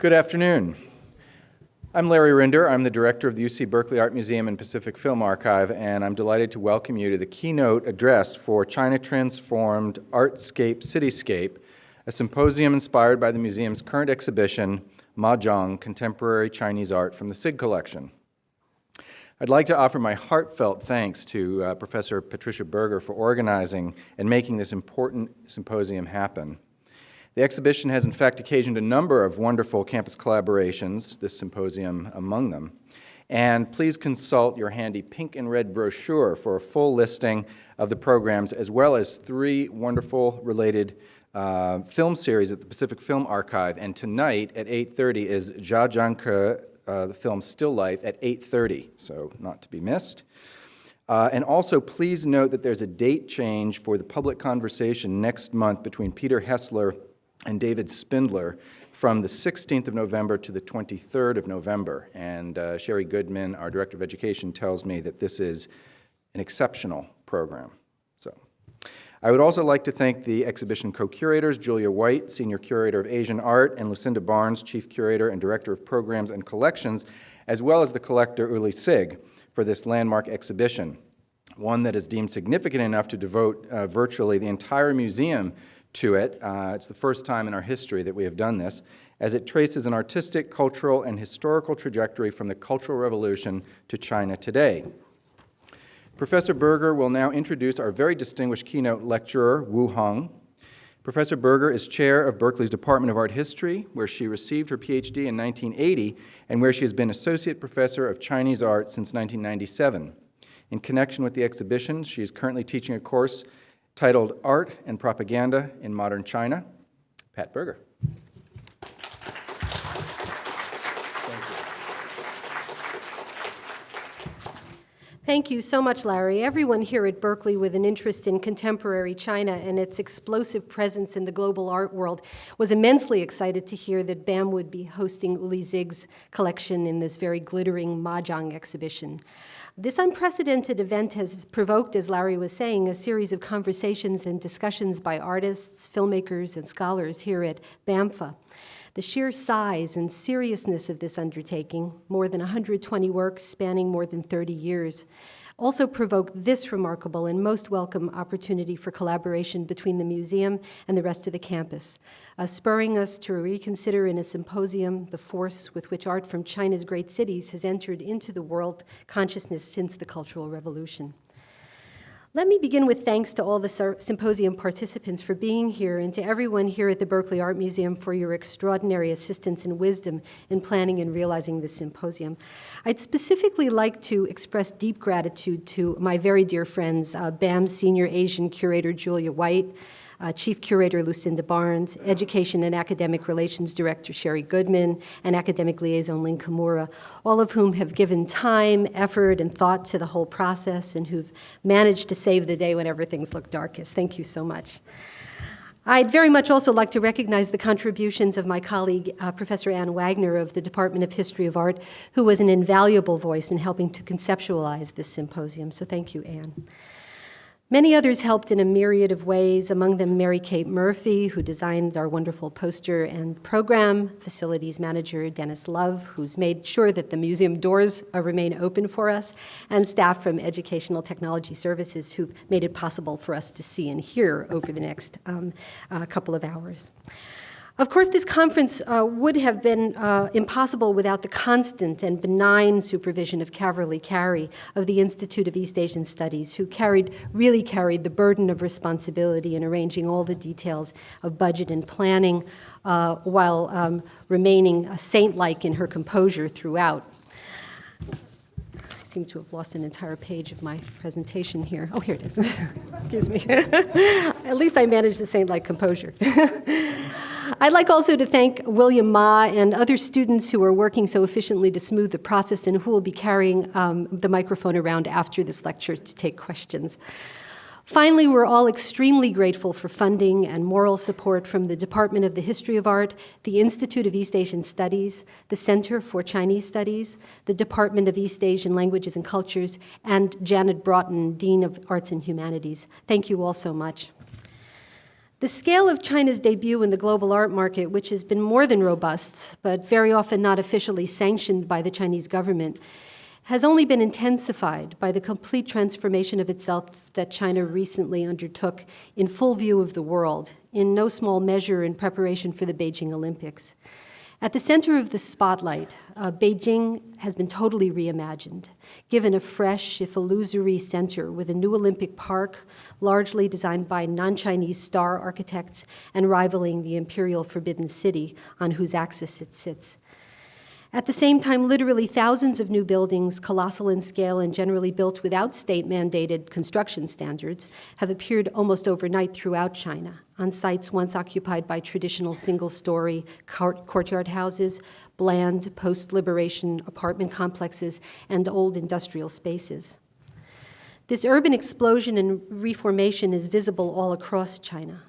Good afternoon. I'm Larry Rinder. I'm the director of the UC Berkeley Art Museum and Pacific Film Archive, and I'm delighted to welcome you to the keynote address for China Transformed Artscape, Cityscape, a symposium inspired by the museum's current exhibition, Mahjong, Contemporary Chinese Art from the SIG Collection. I'd like to offer my heartfelt thanks to Professor Patricia Berger for organizing and making this important symposium happen. The exhibition has in fact occasioned a number of wonderful campus collaborations, this symposium among them. And please consult your handy pink and red brochure for a full listing of the programs, as well as 3 wonderful related film series at the Pacific Film Archive. And tonight at 8:30 is Jia Zhangke, the film Still Life at 8:30, so not to be missed. And also please note that there's a date change for the public conversation next month between Peter Hessler and David Spindler from the 16th of November to the 23rd of November. And Sherry Goodman, our Director of Education, tells me that this is an exceptional program. So, I would also like to thank the exhibition co-curators, Julia White, Senior Curator of Asian Art, and Lucinda Barnes, Chief Curator and Director of Programs and Collections, as well as the collector Uli Sig, for this landmark exhibition, one that is deemed significant enough to devote virtually the entire museum to it. It's the first time in our history that we have done this, as it traces an artistic, cultural, and historical trajectory from the Cultural Revolution to China today. Professor Berger will now introduce our very distinguished keynote lecturer, Hou Hanru. Professor Berger is chair of Berkeley's Department of Art History, where she received her PhD in 1980, and where she has been associate professor of Chinese art since 1997. In connection with the exhibition, she is currently teaching a course titled Art and Propaganda in Modern China. Pat Berger. Thank you so much, Larry. Everyone here at Berkeley with an interest in contemporary China and its explosive presence in the global art world was immensely excited to hear that BAM would be hosting Uli Sig's collection in this very glittering Mahjong exhibition. This unprecedented event has provoked, as Larry was saying, a series of conversations and discussions by artists, filmmakers, and scholars here at BAMFA. The sheer size and seriousness of this undertaking, more than 120 works spanning more than 30 years, also provoked this remarkable and most welcome opportunity for collaboration between the museum and the rest of the campus, spurring us to reconsider in a symposium the force with which art from China's great cities has entered into the world consciousness since the Cultural Revolution. Let me begin with thanks to all the symposium participants for being here, and to everyone here at the Berkeley Art Museum for your extraordinary assistance and wisdom in planning and realizing this symposium. I'd specifically like to express deep gratitude to my very dear friends, BAM's Senior Asian Curator Julia White, Chief Curator Lucinda Barnes, Education and Academic Relations Director Sherry Goodman, and Academic Liaison Lynn Kimura, all of whom have given time, effort, and thought to the whole process and who've managed to save the day whenever things look darkest. Thank you so much. I'd very much also like to recognize the contributions of my colleague, Professor Ann Wagner of the Department of History of Art, who was an invaluable voice in helping to conceptualize this symposium. So thank you, Ann. Many others helped in a myriad of ways, among them Mary Kate Murphy, who designed our wonderful poster and program, facilities manager Dennis Love, who's made sure that the museum doors remain open for us, and staff from Educational Technology Services who've made it possible for us to see and hear over the next couple of hours. Of course, this conference would have been impossible without the constant and benign supervision of Caverly Carey of the Institute of East Asian Studies, who really carried the burden of responsibility in arranging all the details of budget and planning while remaining saint-like in her composure throughout. I seem to have lost an entire page of my presentation here. Oh, here it is. Excuse me. At least I managed the saint-like composure. I'd like also to thank William Ma and other students who are working so efficiently to smooth the process and who will be carrying the microphone around after this lecture to take questions. Finally, we're all extremely grateful for funding and moral support from the Department of the History of Art, the Institute of East Asian Studies, the Center for Chinese Studies, the Department of East Asian Languages and Cultures, and Janet Broughton, Dean of Arts and Humanities. Thank you all so much. The scale of China's debut in the global art market, which has been more than robust, but very often not officially sanctioned by the Chinese government, has only been intensified by the complete transformation of itself that China recently undertook in full view of the world, in no small measure in preparation for the Beijing Olympics. At the center of the spotlight, Beijing has been totally reimagined, given a fresh, if illusory, center with a new Olympic park, largely designed by non-Chinese star architects and rivaling the imperial Forbidden City on whose axis it sits. At the same time, literally thousands of new buildings, colossal in scale and generally built without state-mandated construction standards, have appeared almost overnight throughout China, on sites once occupied by traditional single-story courtyard houses, bland post-liberation apartment complexes, and old industrial spaces. This urban explosion and reformation is visible all across China.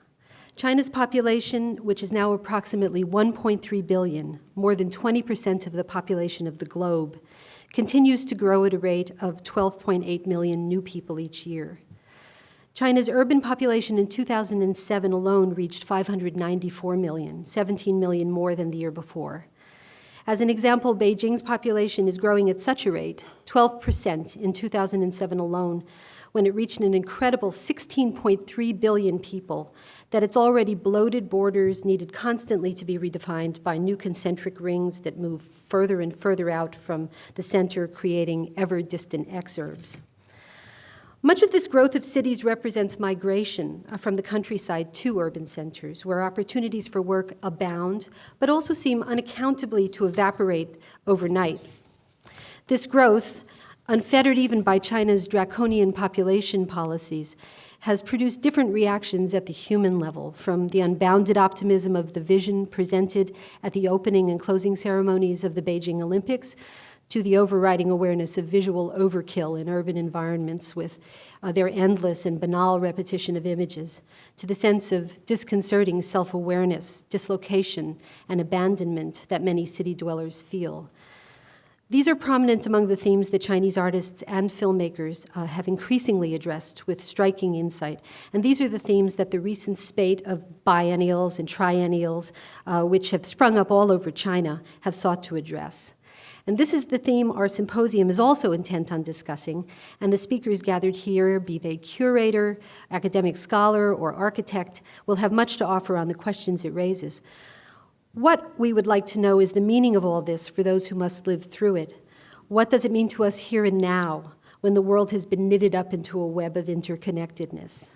China's population, which is now approximately 1.3 billion, more than 20% of the population of the globe, continues to grow at a rate of 12.8 million new people each year. China's urban population in 2007 alone reached 594 million, 17 million more than the year before. As an example, Beijing's population is growing at such a rate, 12% in 2007 alone, when it reached an incredible 16.3 billion people, that its already bloated borders needed constantly to be redefined by new concentric rings that move further and further out from the center, creating ever-distant exurbs. Much of this growth of cities represents migration from the countryside to urban centers, where opportunities for work abound, but also seem unaccountably to evaporate overnight. This growth, unfettered even by China's draconian population policies, has produced different reactions at the human level, from the unbounded optimism of the vision presented at the opening and closing ceremonies of the Beijing Olympics to the overriding awareness of visual overkill in urban environments with their endless and banal repetition of images, to the sense of disconcerting self-awareness, dislocation, and abandonment that many city dwellers feel. These are prominent among the themes that Chinese artists and filmmakers have increasingly addressed with striking insight. And these are the themes that the recent spate of biennials and triennials, which have sprung up all over China, have sought to address. And this is the theme our symposium is also intent on discussing, and the speakers gathered here, be they curator, academic scholar, or architect, will have much to offer on the questions it raises. What we would like to know is the meaning of all this for those who must live through it. What does it mean to us here and now, when the world has been knitted up into a web of interconnectedness?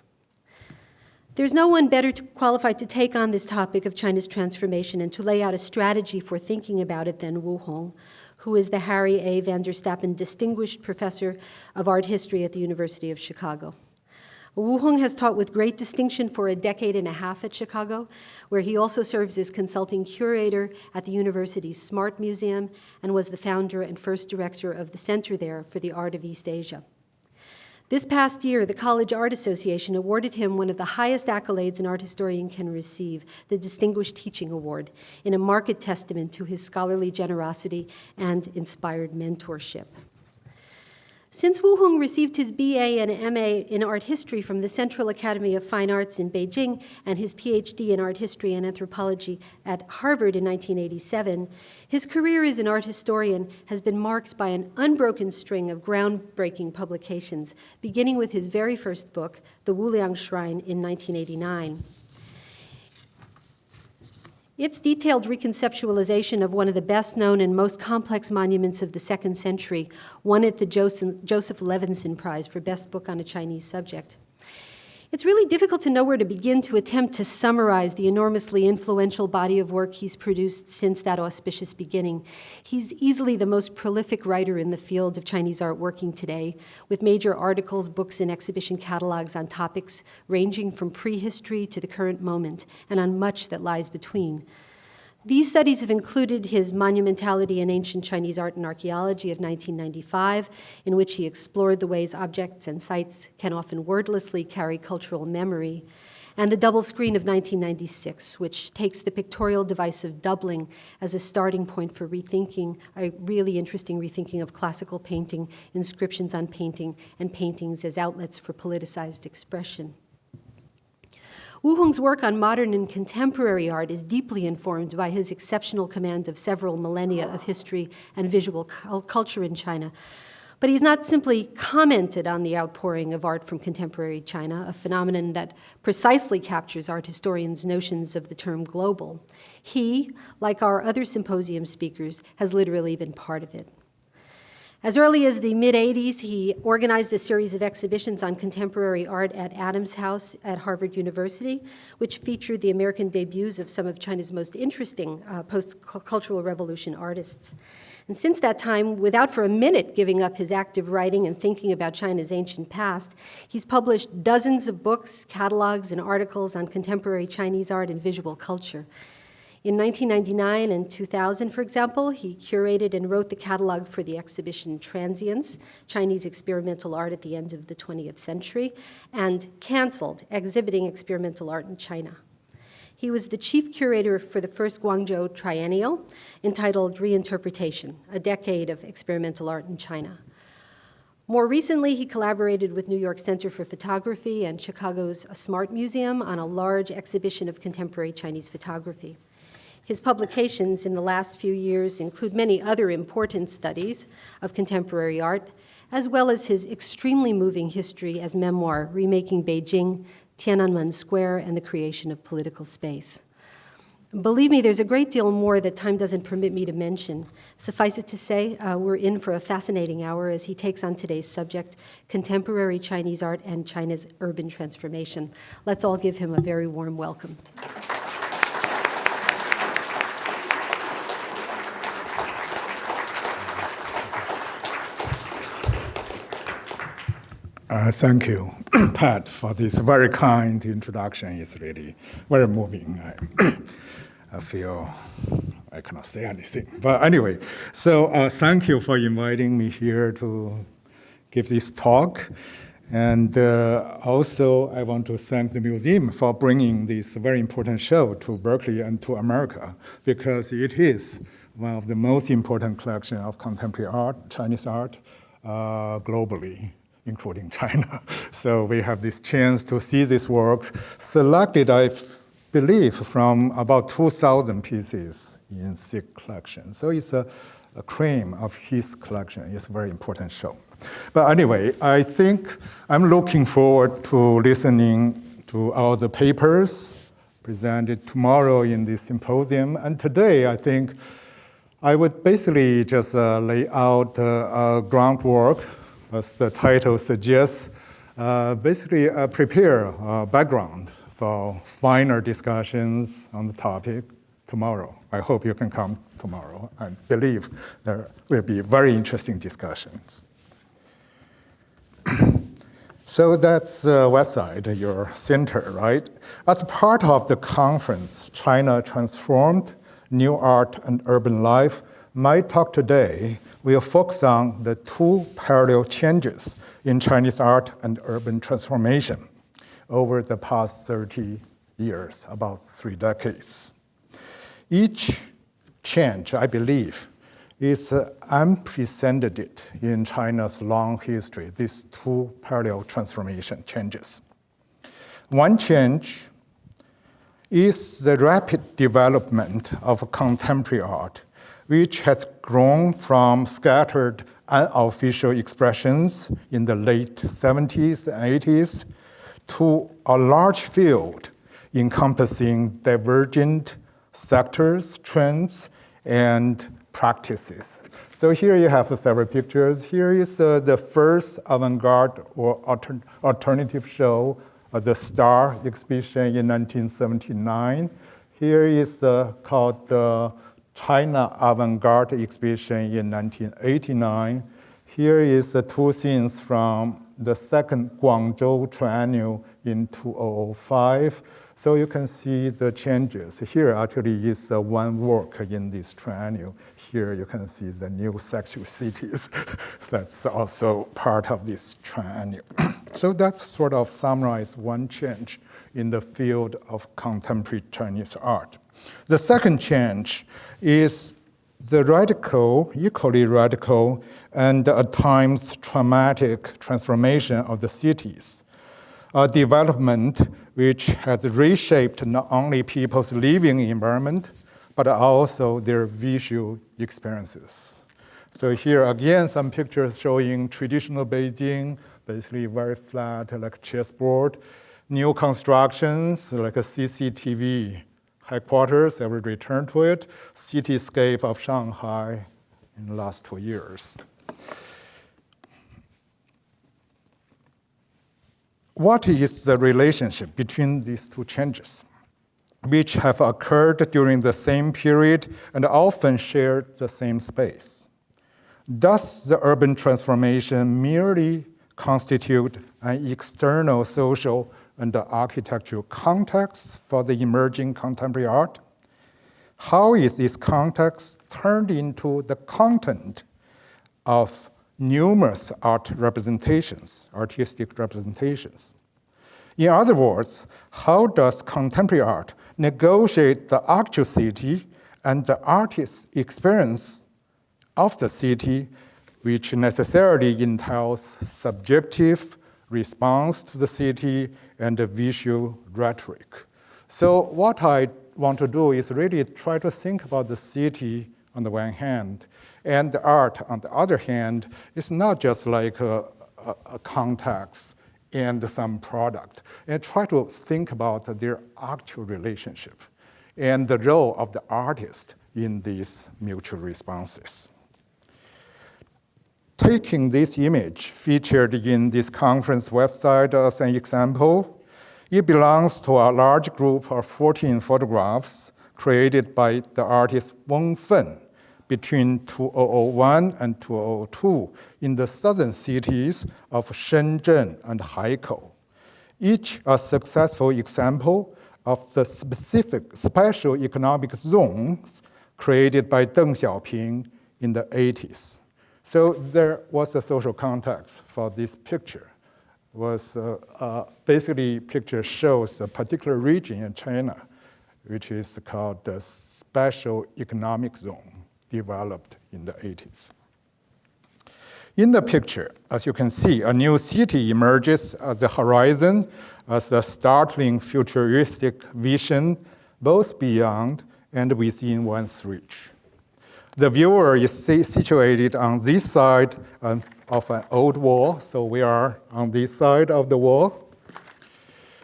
There's no one better qualified to take on this topic of China's transformation and to lay out a strategy for thinking about it than Hou Hanru, who is the Harry A. van der Stappen Distinguished Professor of Art History at the University of Chicago. Hou Hanru has taught with great distinction for a decade and a half at Chicago, where he also serves as consulting curator at the university's Smart Museum and was the founder and first director of the Center there for the Art of East Asia. This past year, the College Art Association awarded him one of the highest accolades an art historian can receive, the Distinguished Teaching Award, in a marked testament to his scholarly generosity and inspired mentorship. Since Hou Hanru received his BA and MA in art history from the Central Academy of Fine Arts in Beijing and his PhD in art history and anthropology at Harvard in 1987, his career as an art historian has been marked by an unbroken string of groundbreaking publications, beginning with his very first book, The Wuliang Shrine, in 1989. Its detailed reconceptualization of one of the best-known and most complex monuments of the second century won it the Joseph Levinson Prize for Best Book on a Chinese Subject. It's really difficult to know where to begin to attempt to summarize the enormously influential body of work he's produced since that auspicious beginning. He's easily the most prolific writer in the field of Chinese art working today, with major articles, books, and exhibition catalogs on topics ranging from prehistory to the current moment, and on much that lies between. These studies have included his Monumentality in Ancient Chinese Art and Archaeology of 1995, in which he explored the ways objects and sites can often wordlessly carry cultural memory, and The Double Screen of 1996, which takes the pictorial device of doubling as a starting point for rethinking, a really interesting rethinking of classical painting, inscriptions on painting, and paintings as outlets for politicized expression. Wu Hong's work on modern and contemporary art is deeply informed by his exceptional command of several millennia of history and visual culture in China. But he's not simply commented on the outpouring of art from contemporary China, a phenomenon that precisely captures art historians' notions of the term global. He, like our other symposium speakers, has literally been part of it. As early as the mid-'80s, he organized a series of exhibitions on contemporary art at Adams House at Harvard University, which featured the American debuts of some of China's most interesting post-cultural revolution artists. And since that time, without for a minute giving up his active writing and thinking about China's ancient past, he's published dozens of books, catalogs, and articles on contemporary Chinese art and visual culture. In 1999 and 2000, for example, he curated and wrote the catalog for the exhibition Transience, Chinese Experimental Art at the End of the 20th Century, and Canceled, Exhibiting Experimental Art in China. He was the chief curator for the first Guangzhou Triennial, entitled Reinterpretation, a Decade of Experimental Art in China. More recently, he collaborated with New York Center for Photography and Chicago's Smart Museum on a large exhibition of contemporary Chinese photography. His publications in the last few years include many other important studies of contemporary art, as well as his extremely moving history as memoir, Remaking Beijing, Tiananmen Square, and the Creation of Political Space. Believe me, there's a great deal more that time doesn't permit me to mention. Suffice it to say, we're in for a fascinating hour as he takes on today's subject, contemporary Chinese art and China's urban transformation. Let's all give him a very warm welcome. Thank you, Pat, for this very kind introduction. It's really very moving. I feel I cannot say anything. But anyway, so thank you for inviting me here to give this talk. And also, I want to thank the museum for bringing this very important show to Berkeley and to America, because it is one of the most important collections of contemporary art, Chinese art, globally, including China. So we have this chance to see this work selected, I believe, from about 2,000 pieces in 6 collections. So it's a cream of his collection. It's a very important show. But anyway, I think I'm looking forward to listening to all the papers presented tomorrow in this symposium. And today, I think I would basically just lay out a groundwork, as the title suggests, basically prepare a background for finer discussions on the topic tomorrow. I hope you can come tomorrow. I believe there will be very interesting discussions. So that's the website, your center, right? As part of the conference, China Transformed, New Art and Urban Life, my talk today will focus on the 2 parallel changes in Chinese art and urban transformation over the past 30 years, about 3 decades. Each change, I believe, is unprecedented in China's long history, these 2 parallel transformation changes. One change is the rapid development of contemporary art, which has grown from scattered unofficial expressions in the late 70s and 80s to a large field encompassing divergent sectors, trends, and practices. So here you have several pictures. Here is the first avant-garde or alternative show, the Star exhibition in 1979. Here is called the China Avant-Garde exhibition in 1989. Here is 2 scenes from the second Guangzhou Triennial in 2005. So you can see the changes. Here actually is one work in this triennial. Here you can see the new sexual cities. That's also part of this triennial. So that's sort of summarize one change in the field of contemporary Chinese art. The second change is the radical, equally radical, and at times traumatic transformation of the cities, a development which has reshaped not only people's living environment, but also their visual experiences. So here again, some pictures showing traditional Beijing, basically very flat, like a chessboard. New constructions, like a CCTV headquarters, I will return to it. Cityscape of Shanghai in the last 2 years. What is the relationship between these two changes, which have occurred during the same period and often share the same space? Does the urban transformation merely constitute an external social and architectural context for the emerging contemporary art? How is this context turned into the content of numerous art representations, artistic representations? In other words, how does contemporary art negotiate the actual city and the artist's experience of the city, which necessarily entails subjective response to the city and the visual rhetoric? So what I want to do is really try to think about the city on the one hand, and the art on the other hand. Is not just like a context and some product, and try to think about their actual relationship and the role of the artist in these mutual responses. Taking this image featured in this conference website as an example, it belongs to a large group of 14 photographs created by the artist Wang Fen between 2001 and 2002 in the southern cities of Shenzhen and Haikou, each a successful example of the specific special economic zones created by Deng Xiaoping in the 80s. So there was a social context for this picture. Basically, picture shows a particular region in China, which is called the special economic zone, developed in the 80s. In the picture, as you can see, a new city emerges at the horizon as a startling futuristic vision, both beyond and within one's reach. The viewer is situated on this side of an old wall, so we are on this side of the wall.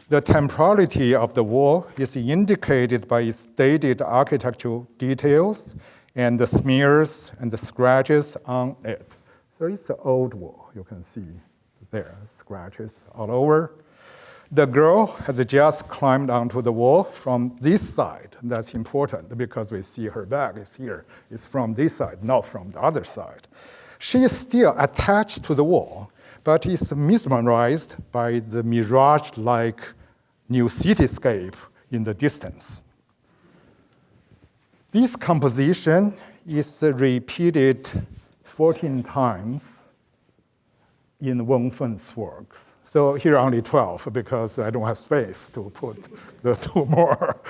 The temporality of the wall is indicated by its dated architectural details and the smears and the scratches on it. So it's an old wall, you can see there, scratches all over. The girl has just climbed onto the wall from this side. That's important because we see her back is here. It's from this side, not from the other side. She is still attached to the wall, but is mesmerized by the mirage-like new cityscape in the distance. This composition is repeated 14 times in Wang Fen's works. So here are only 12 because I don't have space to put the two more.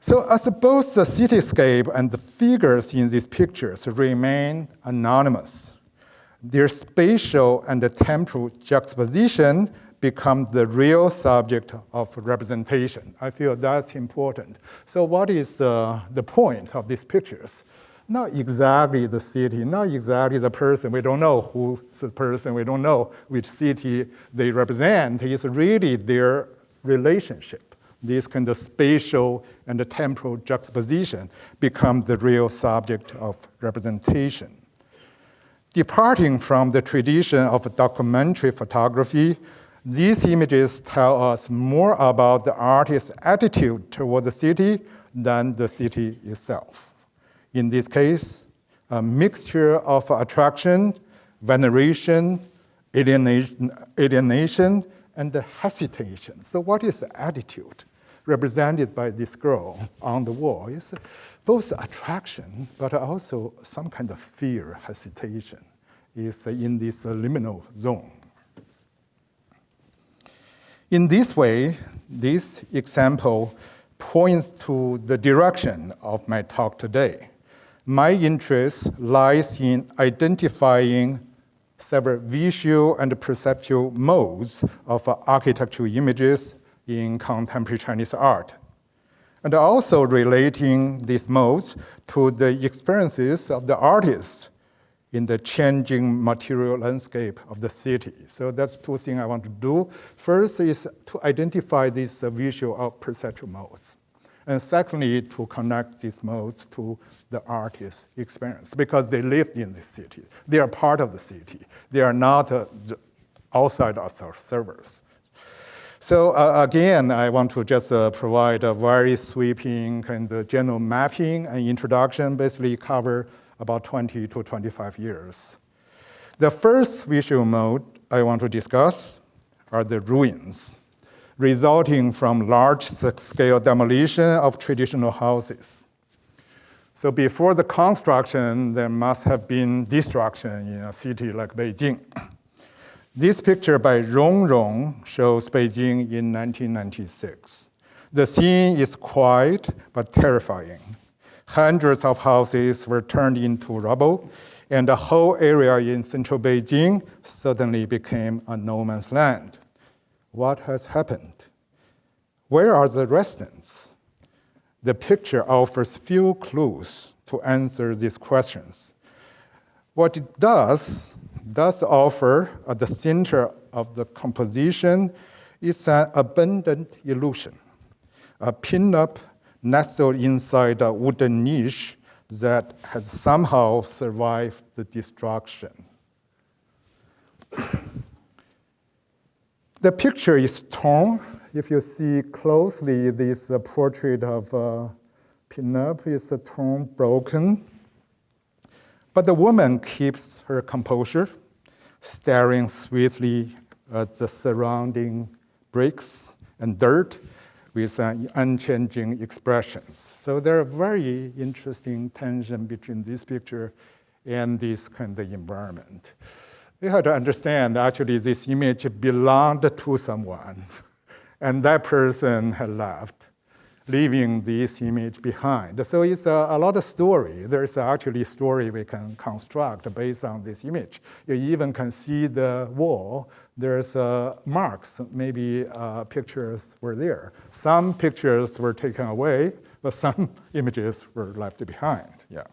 So as both the cityscape and the figures in these pictures remain anonymous, their spatial and the temporal juxtaposition become the real subject of representation. I feel that's important. So what is the point of these pictures? Not exactly the city, not exactly the person. We don't know who's the person. We don't know which city they represent. It's really their relationship. This kind of spatial and the temporal juxtaposition become the real subject of representation. Departing from the tradition of documentary photography, these images tell us more about the artist's attitude toward the city than the city itself. In this case, a mixture of attraction, veneration, alienation, and hesitation. So what is the attitude represented by this girl on the wall? It's both attraction, but also some kind of fear, hesitation, is in this liminal zone. In this way, this example points to the direction of my talk today. My interest lies in identifying several visual and perceptual modes of architectural images in contemporary Chinese art, and also relating these modes to the experiences of the artists in the changing material landscape of the city. So that's two things I want to do. First is to identify these visual or perceptual modes. And secondly, to connect these modes to the artist's experience, because they live in the city. They are part of the city. They are not outside observers. So again, I want to just provide a very sweeping kind of general mapping and introduction, basically cover about 20 to 25 years. The first visual mode I want to discuss are the ruins, resulting from large-scale demolition of traditional houses. So before the construction, there must have been destruction in a city like Beijing. This picture by Reynaud shows Beijing in 1996. The scene is quiet but terrifying. Hundreds of houses were turned into rubble, and the whole area in central Beijing suddenly became a no man's land. What has happened? Where are the residents? The picture offers few clues to answer these questions. What it does offer at the center of the composition is an abundant illusion, a pin-up nestled inside a wooden niche that has somehow survived the destruction. The picture is torn. If you see closely, this portrait of pin-up is torn, broken. But the woman keeps her composure, staring sweetly at the surrounding bricks and dirt with unchanging expressions. So there are very interesting tension between this picture and this kind of environment. You have to understand, actually, this image belonged to someone, and that person had left, leaving this image behind. So it's a lot of story. There's actually a story we can construct based on this image. You even can see the wall. There's marks, maybe pictures were there. Some pictures were taken away, but some images were left behind, yeah.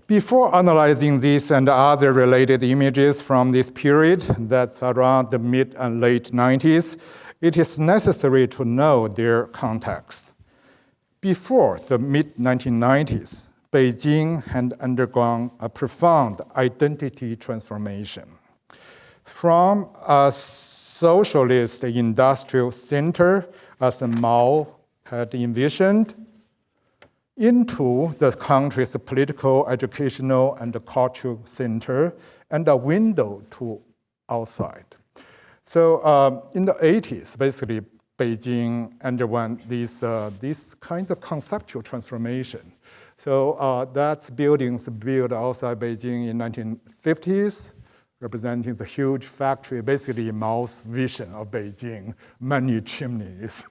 Before analyzing these and other related images from this period, that's around the mid and late 90s, it is necessary to know their context. Before the mid-1990s, Beijing had undergone a profound identity transformation. From a socialist industrial center, as Mao had envisioned, into the country's political, educational, and cultural center, and a window to outside. So in the 80s, basically, Beijing underwent this kind of conceptual transformation. So that's buildings built outside Beijing in 1950s, representing the huge factory, basically Mao's vision of Beijing, many chimneys.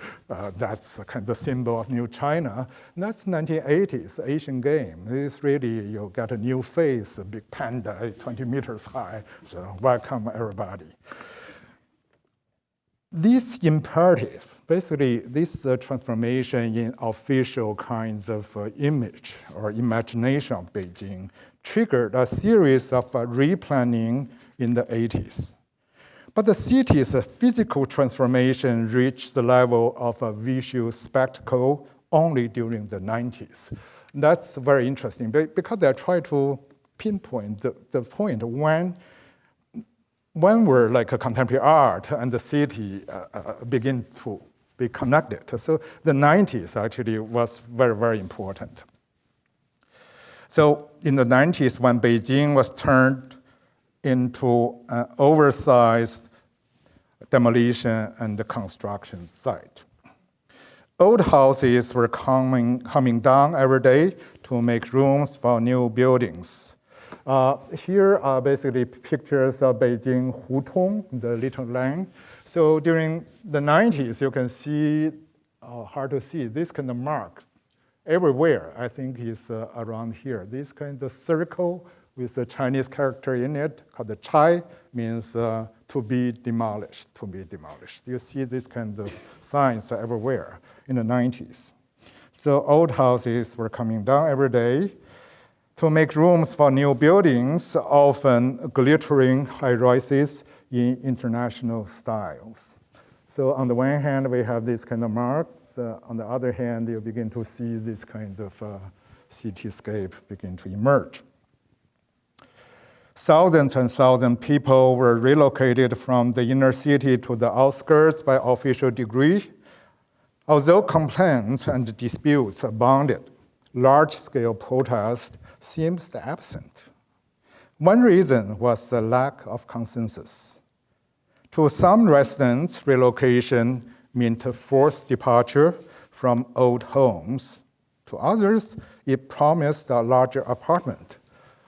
That's kind of symbol of new China. And that's 1980s, Asian Games. This really, you get a new face, a big panda, 20 meters high. So welcome, everybody. This imperative, basically this transformation in official kinds of image or imagination of Beijing triggered a series of replanning in the 80s. But the city's physical transformation reached the level of a visual spectacle only during the 90s. That's very interesting because they try to pinpoint the point when were like a contemporary art and the city begin to be connected. So the 90s actually was very, very important. So in the 90s, when Beijing was turned into an oversized demolition and the construction site, old houses were coming down every day to make rooms for new buildings. Here are basically pictures of Beijing Hutong, the little lane. So during the 90s, you can see, hard to see, this kind of marks everywhere. I think is around here. This kind of circle with a Chinese character in it called the chai, means to be demolished, to be demolished. You see this kind of signs everywhere in the 90s. So old houses were coming down every day to make rooms for new buildings, often glittering high-rises in international styles. So on the one hand, we have this kind of marks. On the other hand, you begin to see this kind of cityscape begin to emerge. Thousands and thousands of people were relocated from the inner city to the outskirts by official decree. Although complaints and disputes abounded, large-scale protest seems absent. One reason was the lack of consensus. To some residents, relocation meant a forced departure from old homes. To others, it promised a larger apartment,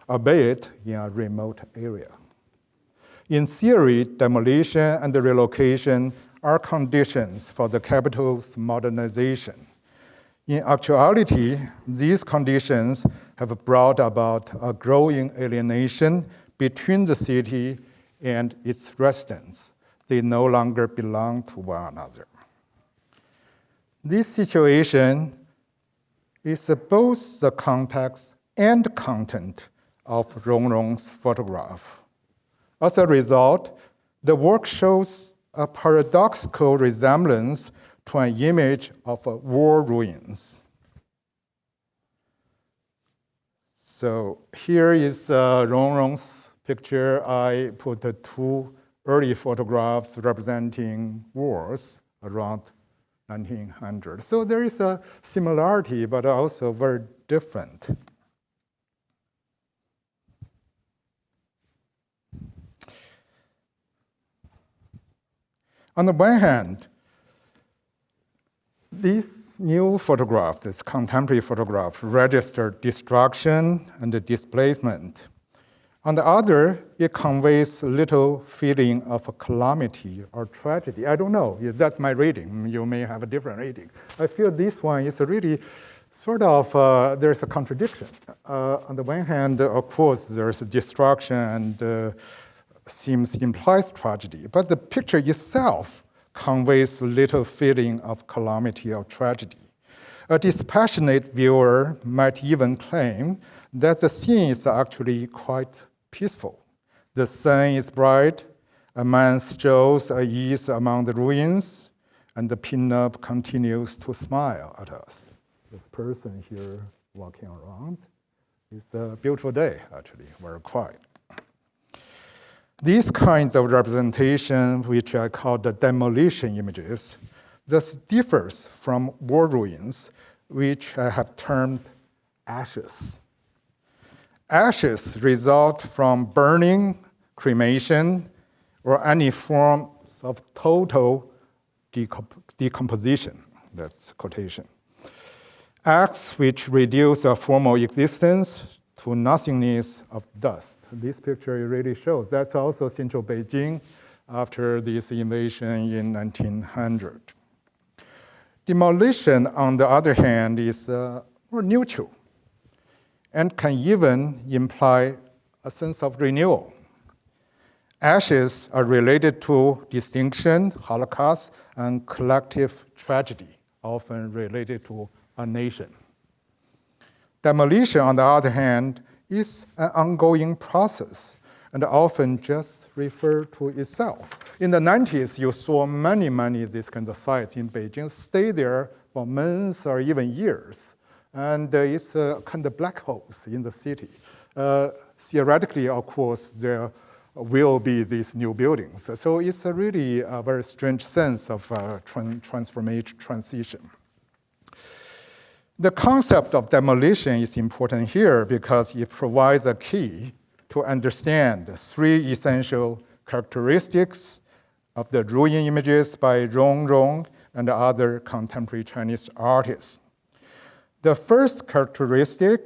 albeit in a remote area. In theory, demolition and relocation are conditions for the capital's modernization. In actuality, these conditions have brought about a growing alienation between the city and its residents. They no longer belong to one another. This situation is both the context and content of Rongrong's photograph. As a result, the work shows a paradoxical resemblance to an image of war ruins. So here is Rongrong's picture. I put the two early photographs representing wars around 1900. So there is a similarity, but also very different. On the one hand, this new photograph, this contemporary photograph, registered destruction and displacement. On the other, it conveys little feeling of a calamity or tragedy. I don't know, that's my reading. You may have a different reading. I feel this one is really sort of, there's a contradiction. On the one hand, of course, there's a destruction and implies tragedy, but the picture itself conveys little feeling of calamity or tragedy. A dispassionate viewer might even claim that the scene is actually quite peaceful. The sun is bright, a man strolls at ease among the ruins, and the pinup continues to smile at us. This person here walking around. It's a beautiful day, actually, very quiet. These kinds of representation, which I call the demolition images, thus differs from war ruins, which I have termed ashes. Ashes result from burning, cremation, or any form of total decomposition. That's quotation. Acts which reduce a formal existence to nothingness of dust. This picture really shows. That's also central Beijing after this invasion in 1900. Demolition, on the other hand, is more neutral and can even imply a sense of renewal. Ashes are related to distinction, Holocaust, and collective tragedy, often related to a nation. Demolition, on the other hand, is an ongoing process and often just refer to itself. In the 90s, you saw many these kinds of sites in Beijing stay there for months or even years. And it's kind of black holes in the city. Theoretically, of course, there will be these new buildings. So it's really a very strange sense of transformation, transition. The concept of demolition is important here because it provides a key to understand the three essential characteristics of the ruin images by Rongrong and other contemporary Chinese artists. The first characteristic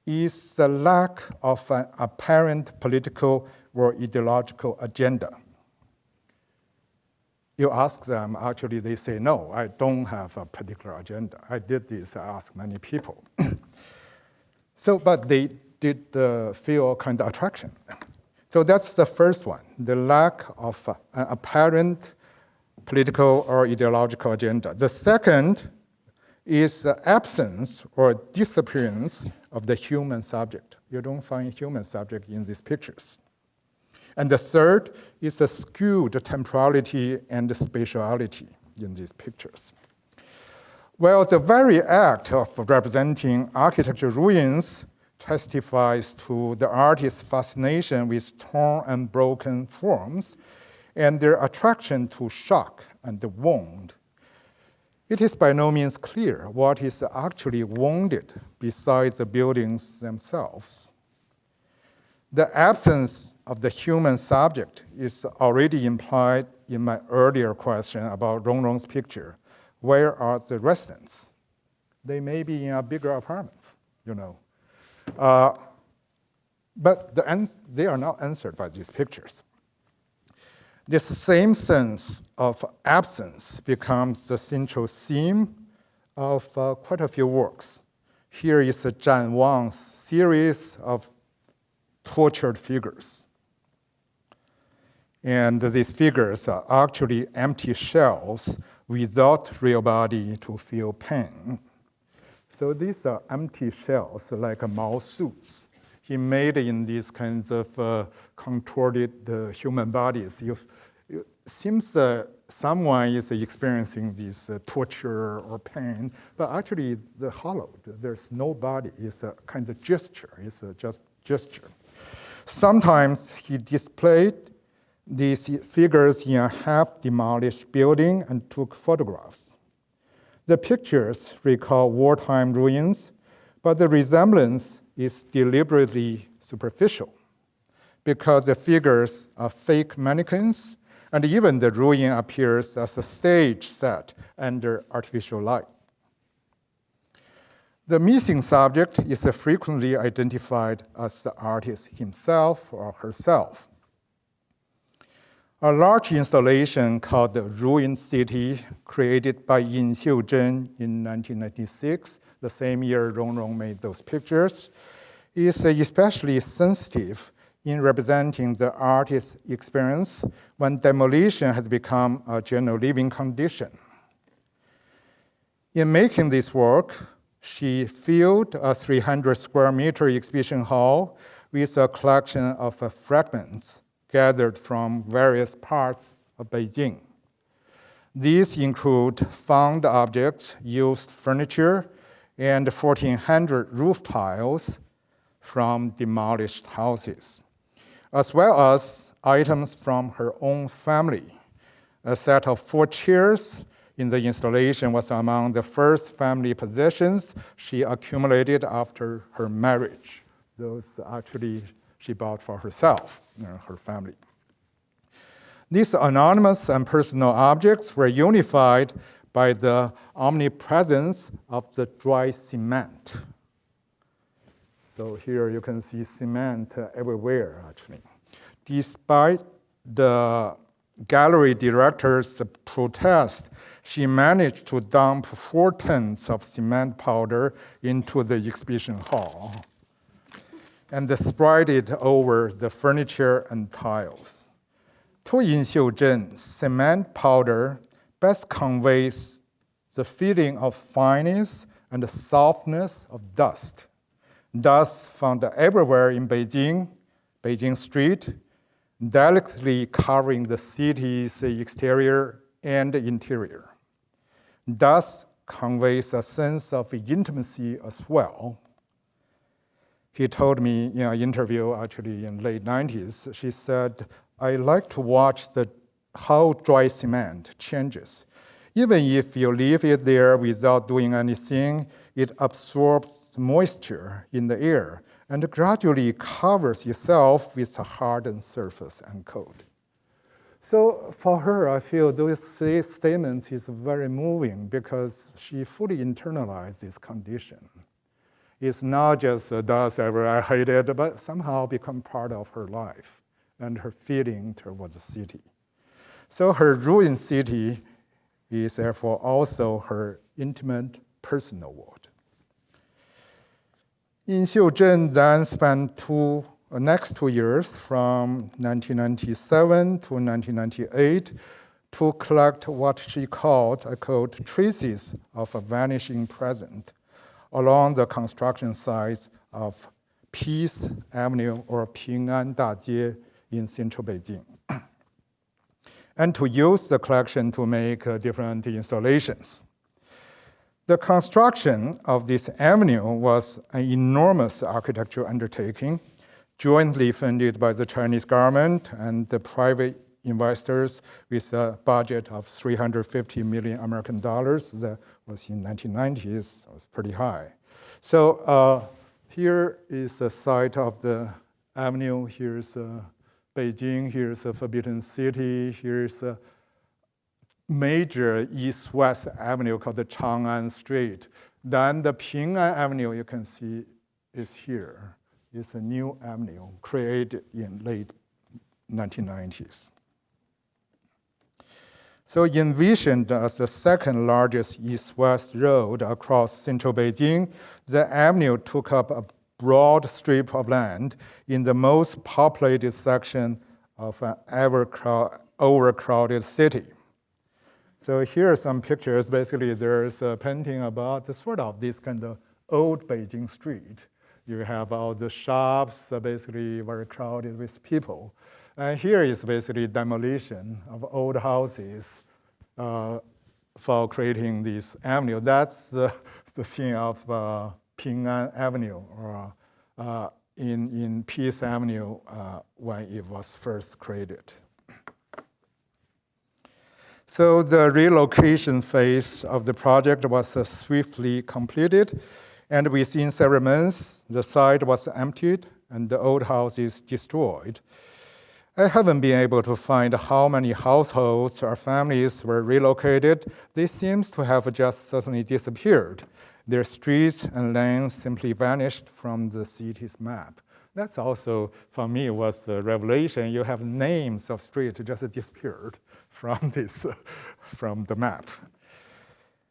is the lack of an apparent political or ideological agenda. You ask them, actually they say, no, I don't have a particular agenda. I did this, I asked many people. But they did feel kind of attraction. So that's the first one, the lack of an apparent political or ideological agenda. The second is the absence or disappearance of the human subject. You don't find human subject in these pictures. And the third is a skewed temporality and spatiality in these pictures. Well, the very act of representing architecture ruins testifies to the artist's fascination with torn and broken forms and their attraction to shock and wound. It is by no means clear what is actually wounded besides the buildings themselves. The absence of the human subject is already implied in my earlier question about Rong's picture. Where are the residents? They may be in a bigger apartments, you know. But they are not answered by these pictures. This same sense of absence becomes the central theme of quite a few works. Here is Zhan Wang's series of tortured figures. And these figures are actually empty shells without real body to feel pain. So these are empty shells, like mouse suits. He made in these kinds of contorted human bodies. It seems someone is experiencing this torture or pain, but actually it's hollowed. There's no body. It's a kind of gesture. It's just gesture. Sometimes he displayed these figures in a half-demolished building and took photographs. The pictures recall wartime ruins, but the resemblance is deliberately superficial because the figures are fake mannequins, and even the ruin appears as a stage set under artificial light. The missing subject is frequently identified as the artist himself or herself. A large installation called The Ruined City, created by Yin Xiuzhen in 1996, the same year Rong made those pictures, is especially sensitive in representing the artist's experience when demolition has become a general living condition. In making this work, she filled a 300 square meter exhibition hall with a collection of fragments gathered from various parts of Beijing. These include found objects, used furniture, and 1,400 roof tiles from demolished houses, as well as items from her own family. A set of 4 chairs in the installation was among the first family possessions she accumulated after her marriage. Those actually she bought for herself, her family. These anonymous and personal objects were unified by the omnipresence of the dry cement. So here you can see cement everywhere, actually. Despite the gallery director's protest, she managed to dump 4 tons of cement powder into the exhibition hall and spread it over the furniture and tiles. To Yin Xiuzhen, cement powder best conveys the feeling of fineness and the softness of dust. Dust found everywhere in Beijing street, delicately covering the city's exterior and interior. Dust conveys a sense of intimacy as well. He told me in an interview, actually in late 90s, she said, I like to watch how dry cement changes. Even if you leave it there without doing anything, it absorbs moisture in the air and gradually covers itself with a hardened surface and coat. So for her, I feel those statements is very moving because she fully internalized this condition. It's not just dust ever I hate it, but somehow become part of her life and her feeling towards the city. So her ruined city is therefore also her intimate personal world. Yin Xiuzhen then spent next 2 years, from 1997 to 1998, to collect what she called, I quote, traces of a vanishing present along the construction sites of Peace Avenue or Ping'an Dajie in central Beijing, and to use the collection to make different installations. The construction of this avenue was an enormous architectural undertaking, jointly funded by the Chinese government and the private investors with a budget of 350 million American dollars. That was in 1990s, it was pretty high. So here is the site of the avenue. Here's Beijing, here's the Forbidden City, here's a major east-west avenue called the Chang'an Street. Then the Ping'an Avenue, you can see, is here. It's a new avenue created in late 1990s. So envisioned as the second largest east-west road across central Beijing, the avenue took up a broad strip of land in the most populated section of an overcrowded city. So here are some pictures. Basically, there's a painting about sort of this kind of old Beijing street. You have all the shops, basically very crowded with people. And here is basically demolition of old houses for creating this avenue. That's the scene of Ping'an Avenue, or in Peace Avenue when it was first created. So the relocation phase of the project was swiftly completed, and within several months, the site was emptied and the old houses destroyed. I haven't been able to find how many households or families were relocated. They seem to have just suddenly disappeared. Their streets and lanes simply vanished from the city's map. That's also, for me, was a revelation. You have names of streets just disappeared from the map.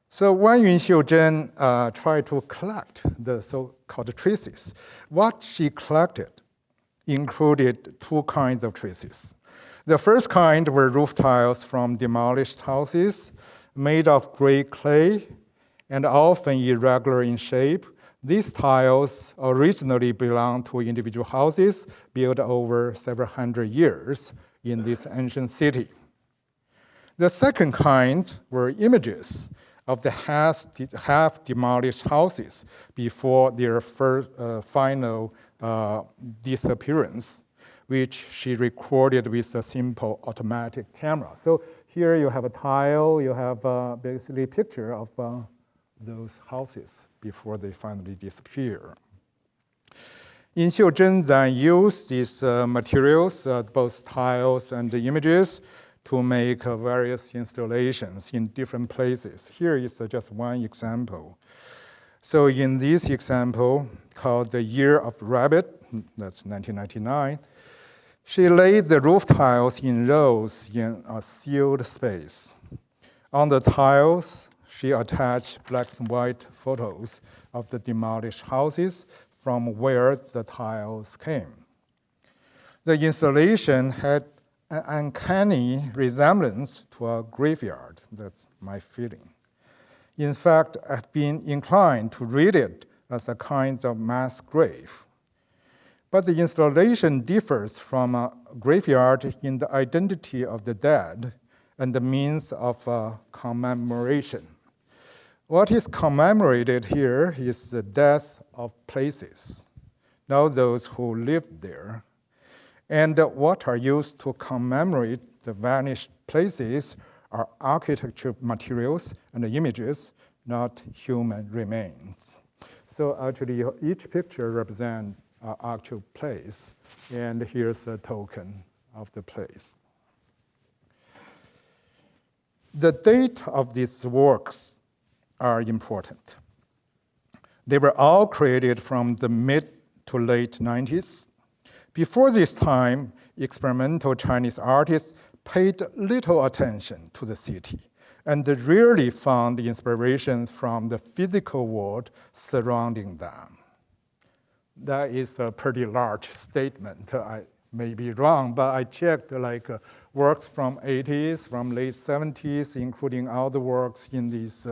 So when Yin Xiuzhen tried to collect the so-called traces, what she collected included two kinds of traces. The first kind were roof tiles from demolished houses made of gray clay and often irregular in shape. These tiles originally belonged to individual houses built over several hundred years in this ancient city. The second kind were images of the half-demolished houses before their final disappearance, which she recorded with a simple automatic camera. So here you have a tile, you have basically a picture of those houses before they finally disappear. Yin Xiuzhen then used these materials, both tiles and the images, to make various installations in different places. Here is just one example. So in this example, called The Year of Rabbit, that's 1999, she laid the roof tiles in rows in a sealed space. On the tiles, she attached black and white photos of the demolished houses from where the tiles came. The installation had an uncanny resemblance to a graveyard. That's my feeling. In fact, I've been inclined to read it as a kind of mass grave. But the installation differs from a graveyard in the identity of the dead and the means of commemoration. What is commemorated here is the death of places, not those who lived there. And what are used to commemorate the vanished places are architecture materials and images, not human remains. So actually, each picture represents an actual place, and here's a token of the place. The date of these works are important. They were all created from the mid to late 90s. Before this time, experimental Chinese artists paid little attention to the city and rarely found inspiration from the physical world surrounding them. That is a pretty large statement. I may be wrong, but I checked works from 80s, from late 70s, including all the works in these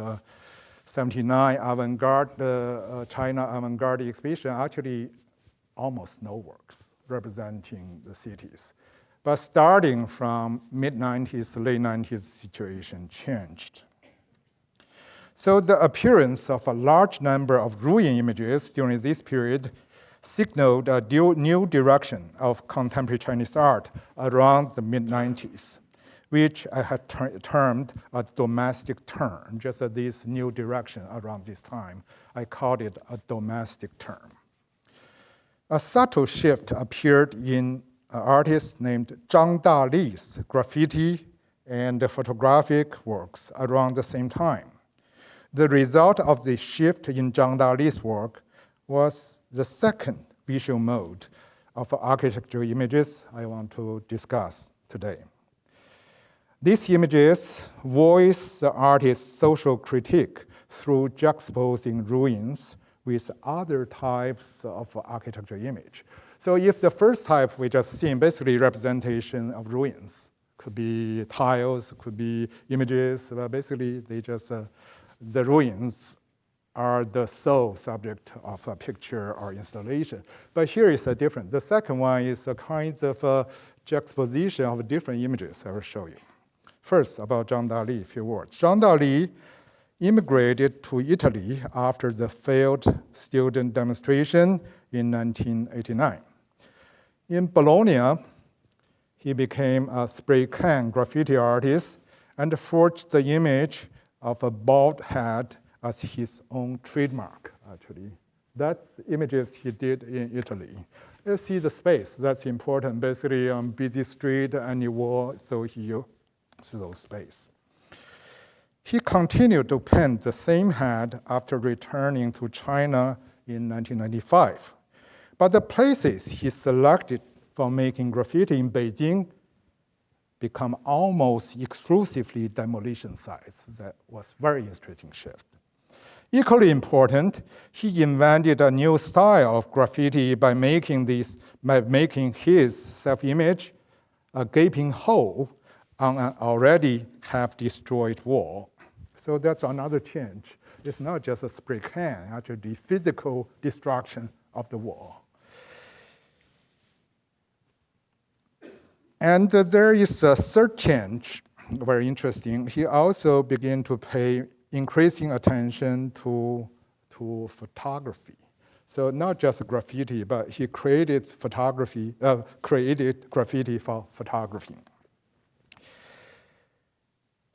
79 avant-garde, China avant-garde exhibition, actually almost no works representing the cities. But starting from mid-90s, late 90s, situation changed. So the appearance of a large number of ruin images during this period signaled a new direction of contemporary Chinese art around the mid-90s, which I have termed a domestic turn, just this new direction around this time. I called it a domestic turn. A subtle shift appeared in an artist named Zhang Daly's graffiti and photographic works around the same time. The result of the shift in Zhang Daly's work was the second visual mode of architectural images I want to discuss today. These images voice the artist's social critique through juxtaposing ruins with other types of architectural image. So if the first type we just seen, basically representation of ruins, could be tiles, could be images, but basically they just, the ruins are the sole subject of a picture or installation. But here is a different. The second one is a kind of juxtaposition of different images I will show you. First, about Zhang Daly, a few words. Zhang Daly immigrated to Italy after the failed student demonstration in 1989. In Bologna, he became a spray can graffiti artist and forged the image of a bald head as his own trademark, actually. That's images he did in Italy. You see the space, that's important. Basically on busy street, any wall, so he used those space. He continued to paint the same head after returning to China in 1995. But the places he selected for making graffiti in Beijing become almost exclusively demolition sites. That was very interesting shift. Equally important, he invented a new style of graffiti by making his self-image a gaping hole on an already half-destroyed wall. So that's another change. It's not just a spray can, actually the physical destruction of the wall. And there is a third change, very interesting. He also began to pay increasing attention to photography. So not just graffiti, but he created graffiti for photography.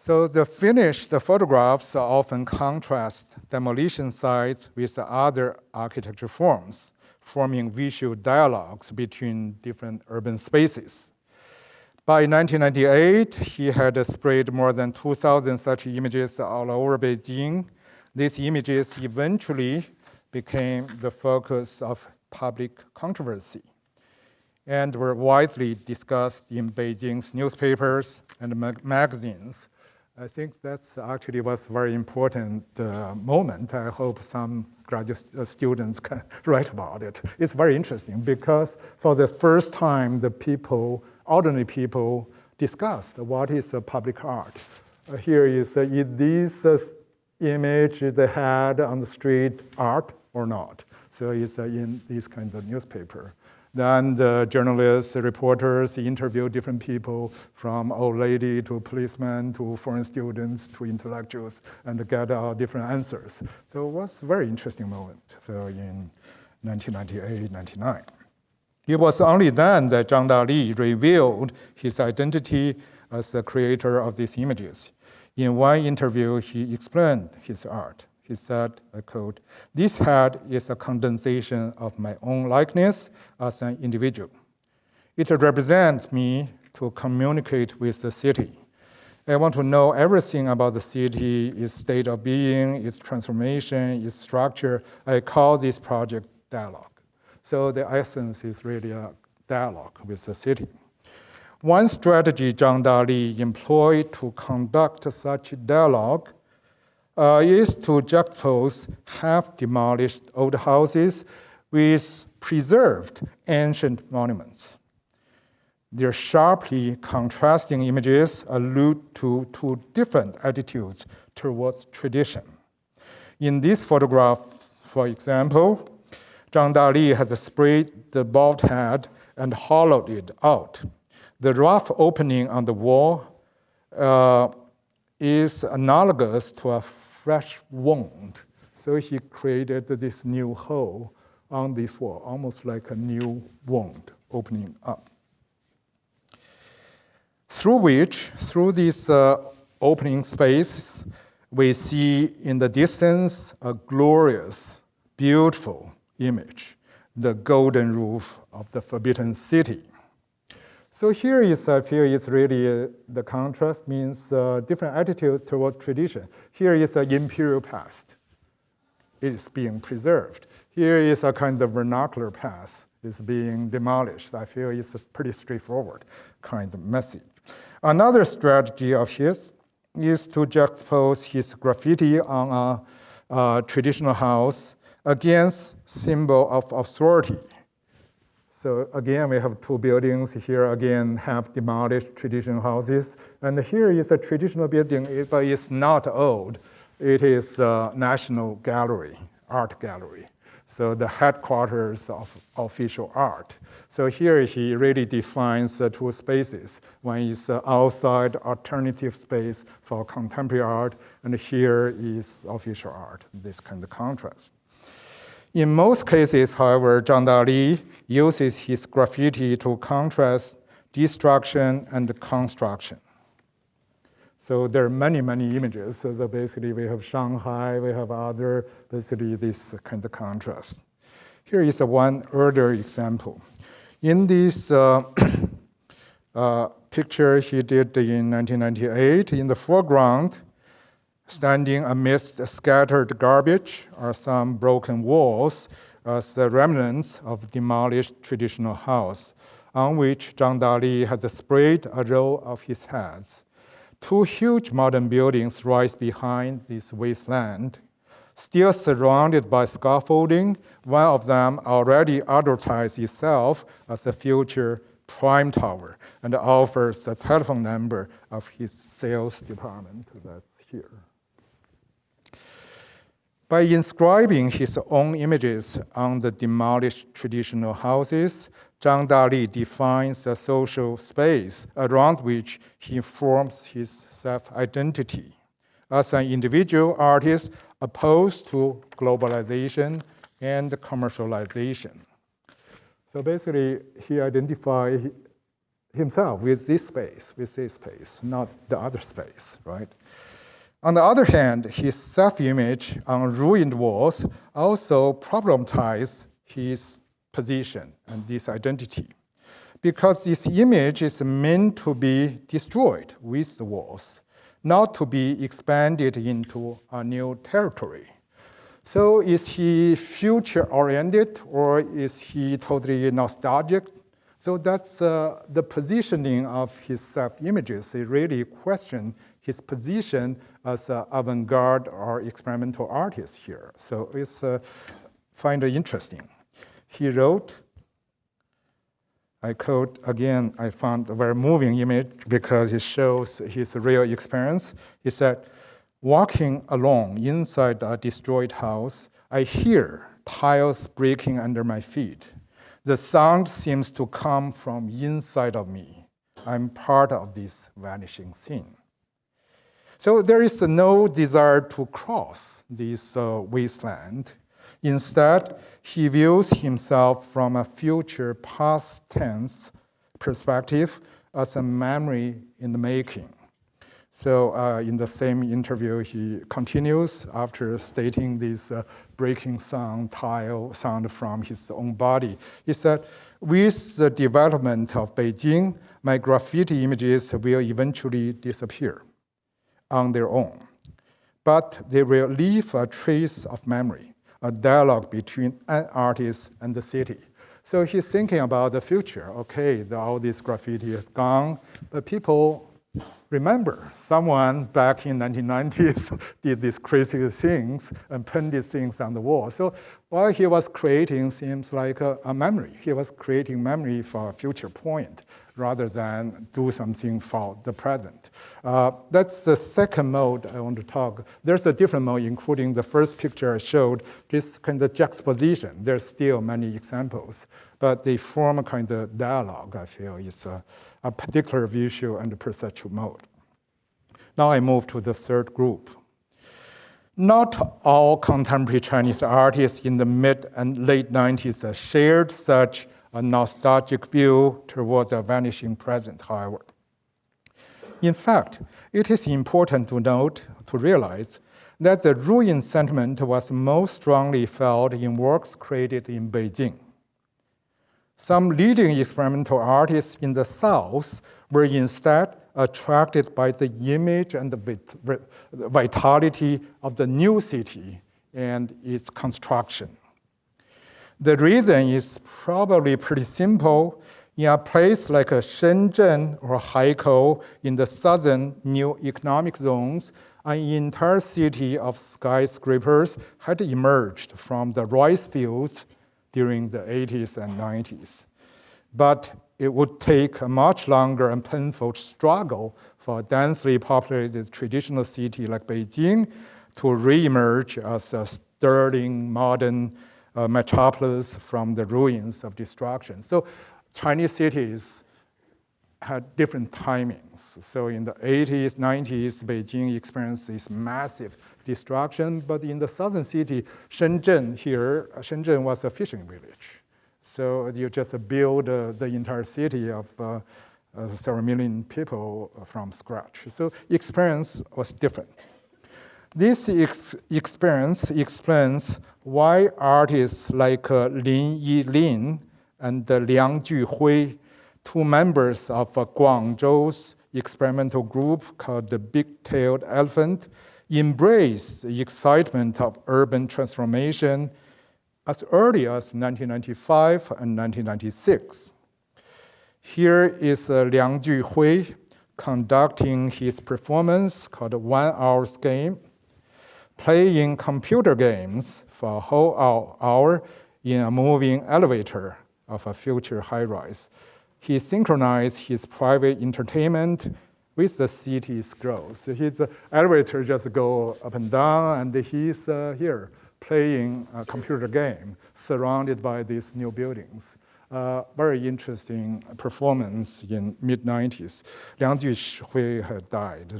So the photographs often contrast demolition sites with other architecture forms, forming visual dialogues between different urban spaces. By 1998, he had sprayed more than 2,000 such images all over Beijing. These images eventually became the focus of public controversy and were widely discussed in Beijing's newspapers and magazines. I think that's actually was a very important moment. I hope some graduate students can write about it. It's very interesting because for the first time, ordinary people discussed what is public art. Here is this image they had on the street art or not? So it's in this kind of newspaper. Then the journalists, the reporters interview different people from old lady to policemen to foreign students to intellectuals and get different answers. So it was a very interesting moment. So in 1998, 99. It was only then that Zhang Daly revealed his identity as the creator of these images. In one interview, he explained his art. He said, I quote, "This head is a condensation of my own likeness as an individual. It represents me to communicate with the city. I want to know everything about the city, its state of being, its transformation, its structure. I call this project dialogue." So the essence is really a dialogue with the city. One strategy Zhang Daly employed to conduct such dialogue is to juxtapose half-demolished old houses with preserved ancient monuments. Their sharply contrasting images allude to two different attitudes towards tradition. In this photograph, for example, Zhang Daly has sprayed the bald head and hollowed it out. The rough opening on the wall is analogous to a fresh wound. So he created this new hole on this wall, almost like a new wound opening up. Through this opening space, we see in the distance a glorious, beautiful image, the golden roof of the Forbidden City. So here is, I feel, it's really the contrast means different attitude towards tradition. Here is an imperial past. It is being preserved. Here is a kind of vernacular past. It's being demolished. I feel it's a pretty straightforward kind of message. Another strategy of his is to juxtapose his graffiti on a traditional house against symbol of authority. So again, we have two buildings here, again, half demolished traditional houses. And here is a traditional building, but it's not old. It is a National Gallery, art gallery. So the headquarters of official art. So here he really defines two spaces. One is outside alternative space for contemporary art, and here is official art, this kind of contrast. In most cases, however, Zhang Daly uses his graffiti to contrast destruction and construction. So there are many, many images. So basically we have Shanghai, we have other, basically this kind of contrast. Here is one earlier example. In this picture he did in 1998, in the foreground, standing amidst scattered garbage are some broken walls as the remnants of demolished traditional house, on which Zhang Daly has sprayed a row of his heads. Two huge modern buildings rise behind this wasteland, still surrounded by scaffolding. One of them already advertised itself as a future prime tower and offers the telephone number of his sales department. That's here. By inscribing his own images on the demolished traditional houses, Zhang Daly defines a social space around which he forms his self-identity as an individual artist opposed to globalization and commercialization. So basically, he identified himself with this space, not the other space, right? On the other hand, his self-image on ruined walls also problematized his position and this identity, because this image is meant to be destroyed with the walls, not to be expanded into a new territory. So is he future-oriented or is he totally nostalgic? So that's the positioning of his self-images. He really questioned his position as an avant-garde or experimental artist here. So it's find it interesting. He wrote, I quote again, I found a very moving image because it shows his real experience. He said, walking along inside a destroyed house, I hear tiles breaking under my feet. The sound seems to come from inside of me. I'm part of this vanishing scene. So there is no desire to cross this wasteland. Instead, he views himself from a future past tense perspective as a memory in the making. So in the same interview, he continues after stating this breaking sound, tile sound from his own body. He said, with the development of Beijing, my graffiti images will eventually disappear on their own. But they will leave a trace of memory, a dialogue between an artist and the city. So he's thinking about the future. Okay, all this graffiti is gone, but people remember, someone back in 1990s did these crazy things and painted things on the wall. So while he was creating, seems like a memory. He was creating memory for a future point rather than do something for the present. That's the second mode I want to talk. There's a different mode, including the first picture I showed, this kind of juxtaposition. There's still many examples, but they form a kind of dialogue, I feel. It's a particular visual and perceptual mode. Now I move to the third group. Not all contemporary Chinese artists in the mid and late 90s shared such a nostalgic view towards a vanishing present, however. In fact, it is important to realize that the ruin sentiment was most strongly felt in works created in Beijing. Some leading experimental artists in the South were instead attracted by the image and the vitality of the new city and its construction. The reason is probably pretty simple. In a place like Shenzhen or Haikou in the southern new economic zones, an entire city of skyscrapers had emerged from the rice fields during the 80s and 90s. But it would take a much longer and painful struggle for a densely populated traditional city like Beijing to reemerge as a stirring modern metropolis from the ruins of destruction. So Chinese cities had different timings. So in the 80s, 90s, Beijing experienced this massive destruction, but in the southern city, Shenzhen was a fishing village. So you just build the entire city of several million people from scratch. So experience was different. This experience explains why artists like Lin Yilin and Liang Juhui, two members of Guangzhou's experimental group called the Big-Tailed Elephant, embraced the excitement of urban transformation as early as 1995 and 1996. Here is Liang Juhui conducting his performance called 1 Hour's Game, playing computer games for a whole hour in a moving elevator of a future high-rise. He synchronized his private entertainment with the city's growth. So his elevator just go up and down, and he's here playing a computer game surrounded by these new buildings. Very interesting performance in mid-90s. Liang Juhui had died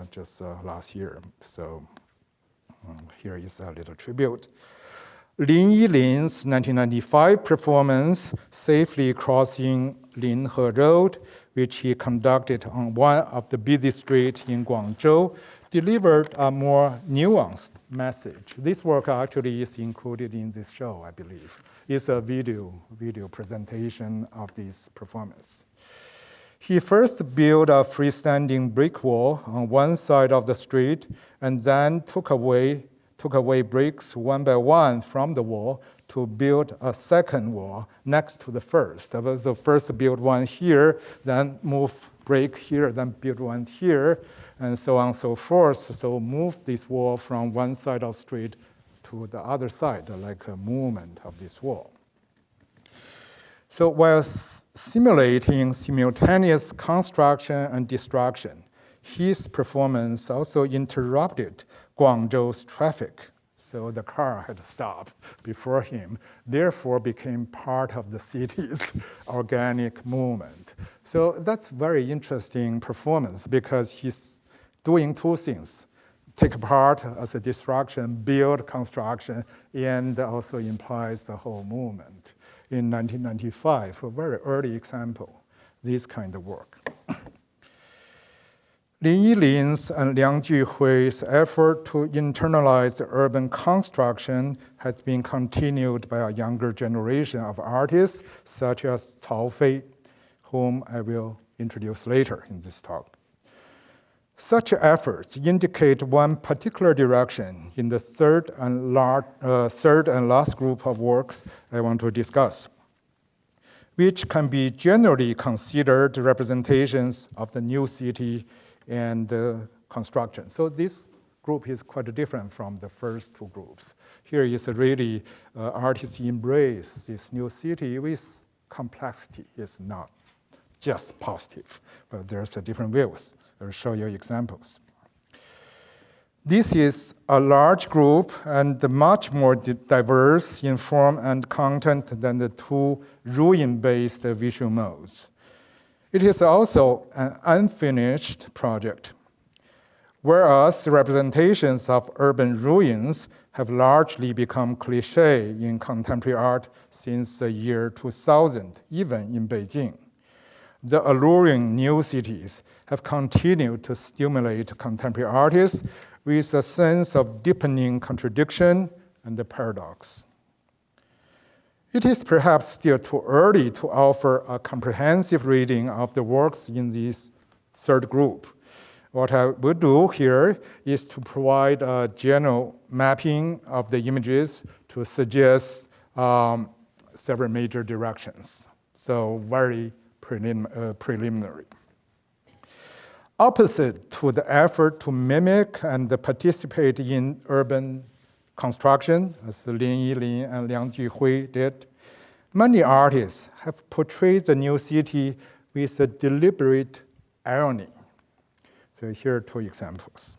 just last year, so here is a little tribute. Lin Yilin's 1995 performance, Safely Crossing Linhe Road, which he conducted on one of the busy streets in Guangzhou, delivered a more nuanced message. This work actually is included in this show, I believe. It's a video presentation of this performance. He first built a freestanding brick wall on one side of the street and then took away bricks one by one from the wall to build a second wall next to the first. So first build one here, then move brick here, then build one here, and so on and so forth. So move this wall from one side of the street to the other side, like a movement of this wall. So while simulating simultaneous construction and destruction, his performance also interrupted Guangzhou's traffic. So the car had to stop before him, therefore became part of the city's organic movement. So that's very interesting performance because he's doing two things: take part as a destruction, build construction, and also implies the whole movement. In 1995, a very early example, this kind of work. Lin Yilin's and Liang Juhui's effort to internalize urban construction has been continued by a younger generation of artists, such as Cao Fei, whom I will introduce later in this talk. Such efforts indicate one particular direction in the third and last group of works I want to discuss, which can be generally considered representations of the new city and construction. So this group is quite different from the first two groups. Here is really artists embrace this new city with complexity. It's not just positive, but there's a different views. I'll show you examples. This is a large group and much more diverse in form and content than the two ruin-based visual modes. It is also an unfinished project, whereas representations of urban ruins have largely become cliché in contemporary art since the year 2000, even in Beijing. The alluring new cities have continued to stimulate contemporary artists with a sense of deepening contradiction and the paradox. It is perhaps still too early to offer a comprehensive reading of the works in this third group. What I will do here is to provide a general mapping of the images to suggest several major directions. So very preliminary. Opposite to the effort to mimic and participate in urban construction, as Lin Yilin and Liang Juhui did, many artists have portrayed the new city with a deliberate irony. So here are two examples.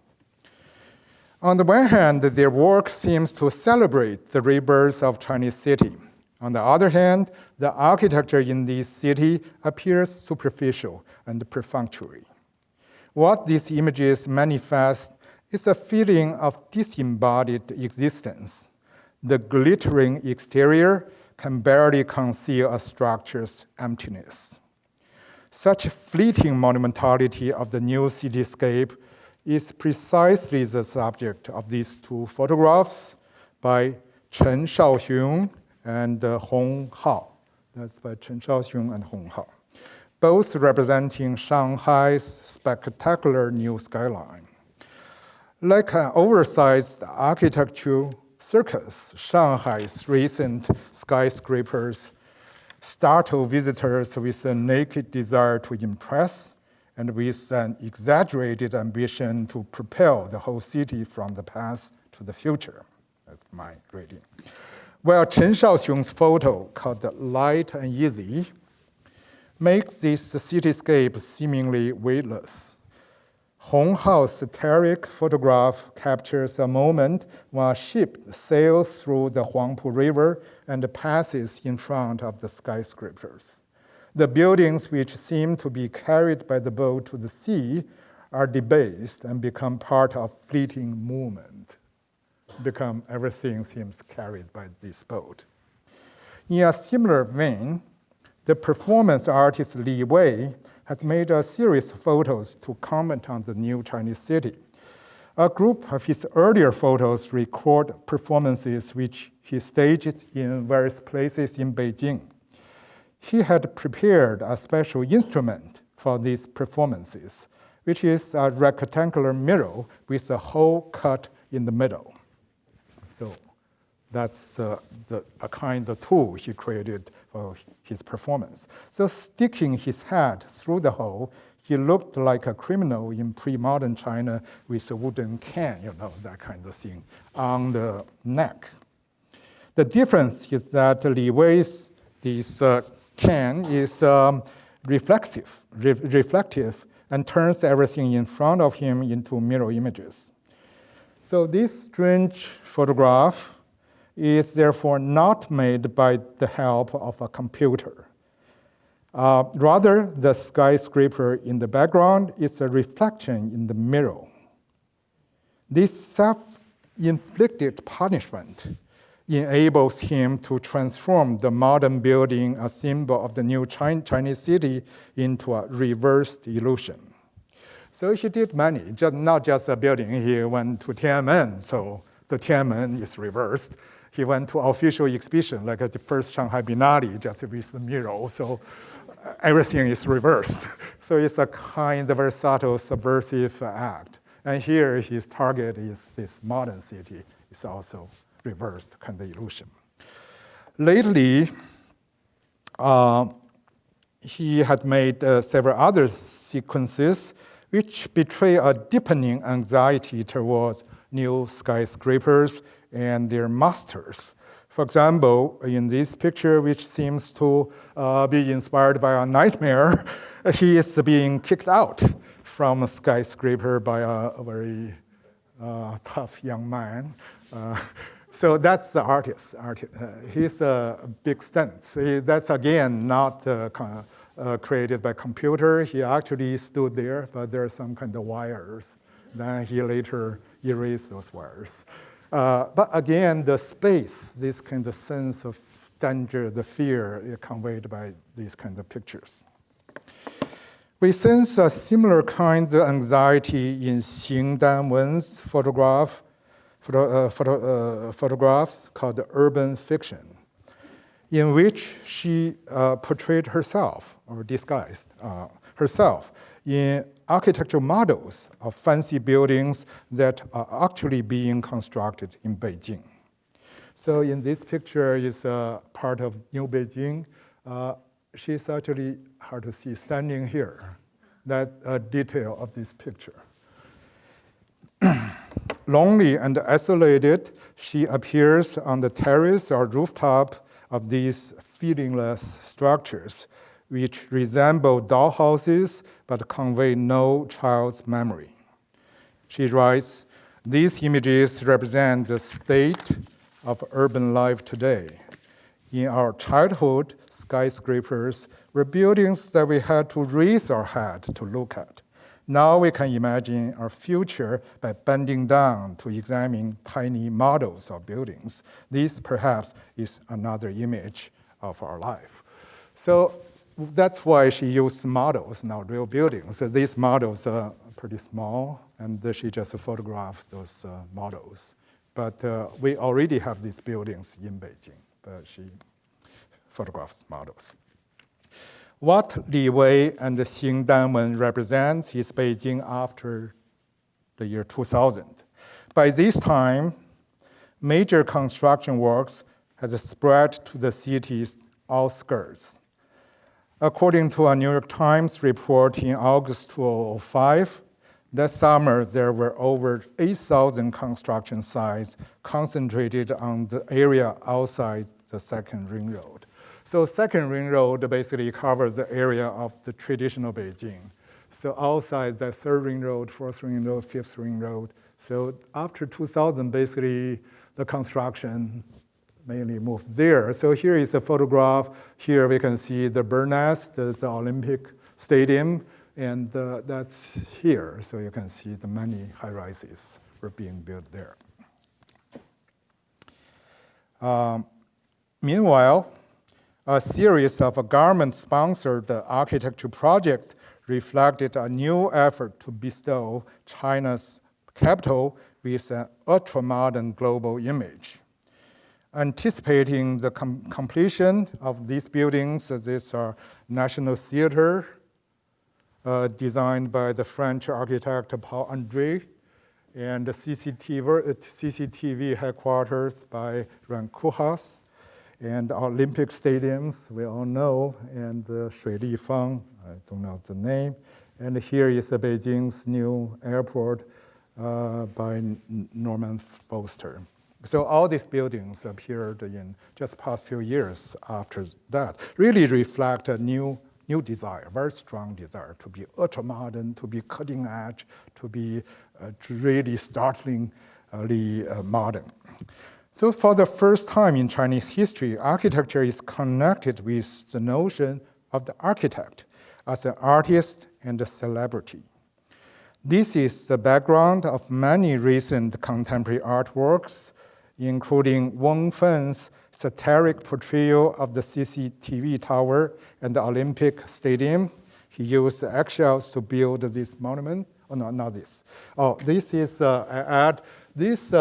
On the one hand, their work seems to celebrate the rebirth of Chinese city. On the other hand, the architecture in this city appears superficial and perfunctory. What these images manifest is a feeling of disembodied existence. The glittering exterior can barely conceal a structure's emptiness. Such fleeting monumentality of the new cityscape is precisely the subject of these two photographs by Chen Shaoxiong and Hong Hao. That's by Chen Shaoxiong and Hong Hao, both representing Shanghai's spectacular new skyline. Like an oversized architectural circus, Shanghai's recent skyscrapers startle visitors with a naked desire to impress and with an exaggerated ambition to propel the whole city from the past to the future. That's my reading. While Chen Shaoxiong's photo, called Light and Easy, makes this cityscape seemingly weightless, Hong Hao's satiric photograph captures a moment when a ship sails through the Huangpu River and passes in front of the skyscrapers. The buildings which seem to be carried by the boat to the sea are debased and become part of fleeting movement. Everything seems carried by this boat. In a similar vein, the performance artist Li Wei has made a series of photos to comment on the new Chinese city. A group of his earlier photos record performances which he staged in various places in Beijing. He had prepared a special instrument for these performances, which is a rectangular mirror with a hole cut in the middle. So that's a kind of tool he created for his performance. So sticking his head through the hole, he looked like a criminal in pre-modern China with a wooden can, that kind of thing, on the neck. The difference is that Li Wei's this can is reflective and turns everything in front of him into mirror images. So this strange photograph is therefore not made by the help of a computer. Rather, the skyscraper in the background is a reflection in the mirror. This self-inflicted punishment enables him to transform the modern building, a symbol of the new Chinese city, into a reversed illusion. So he did many, not just a building. He went to Tiananmen, so the Tiananmen is reversed. He went to official exhibition, like at the first Shanghai Biennale, just with the mirror. So everything is reversed. So it's a kind of very subtle subversive act. And here his target is this modern city. It's also reversed kind of illusion. Lately, he had made several other sequences which betray a deepening anxiety towards new skyscrapers and their masters. For example, in this picture, which seems to be inspired by a nightmare, he is being kicked out from a skyscraper by a very tough young man. So that's the artist. He's a big stunt. That's again not created by computer. He actually stood there, but there are some kind of wires. Then he later erased those wires. But again, the space, this kind of sense of danger, the fear, is conveyed by these kind of pictures. We sense a similar kind of anxiety in Xing Danwen's photographs called urban fiction, in which she portrayed herself, or disguised herself, in architectural models of fancy buildings that are actually being constructed in Beijing. So in this picture is part of New Beijing. She's actually hard to see standing here. That detail of this picture. Lonely and isolated, she appears on the terrace or rooftop of these feelingless structures, which resemble dollhouses but convey no child's memory. She writes, "These images represent the state of urban life today. In our childhood, skyscrapers were buildings that we had to raise our head to look at. Now we can imagine our future by bending down to examine tiny models of buildings. This perhaps is another image of our life." So that's why she used models, not real buildings. So these models are pretty small, and she just photographs those models. But we already have these buildings in Beijing, but she photographs models. What Li Wei and Xing Danwen represent is Beijing after the year 2000. By this time, major construction works has spread to the city's outskirts. According to a New York Times report in August 2005, that summer there were over 8,000 construction sites concentrated on the area outside the Second Ring Road. So Second Ring Road basically covers the area of the traditional Beijing. So outside the Third Ring Road, Fourth Ring Road, Fifth Ring Road. So after 2000, basically the construction mainly moved there. So here is a photograph. Here we can see the bird nest, the Olympic Stadium, and that's here. So you can see the many high-rises were being built there. Meanwhile, a series of government-sponsored architecture projects reflected a new effort to bestow China's capital with an ultra-modern global image. Anticipating the completion of these buildings, these are National Theater, designed by the French architect Pauline J, and the CCTV headquarters by Reynaud, and Olympic stadiums, we all know, and Shui Li Fang, I don't know the name. And here is Beijing's new airport by Norman Foster. So all these buildings appeared in just past few years after that, really reflect a new desire, very strong desire to be ultra-modern, to be cutting edge, to be really startlingly modern. So for the first time in Chinese history, architecture is connected with the notion of the architect as an artist and a celebrity. This is the background of many recent contemporary artworks, including Wang Fen's satiric portrayal of the CCTV tower and the Olympic Stadium. He used eggshells to build this monument. Oh, no, not this. Oh, this is, there's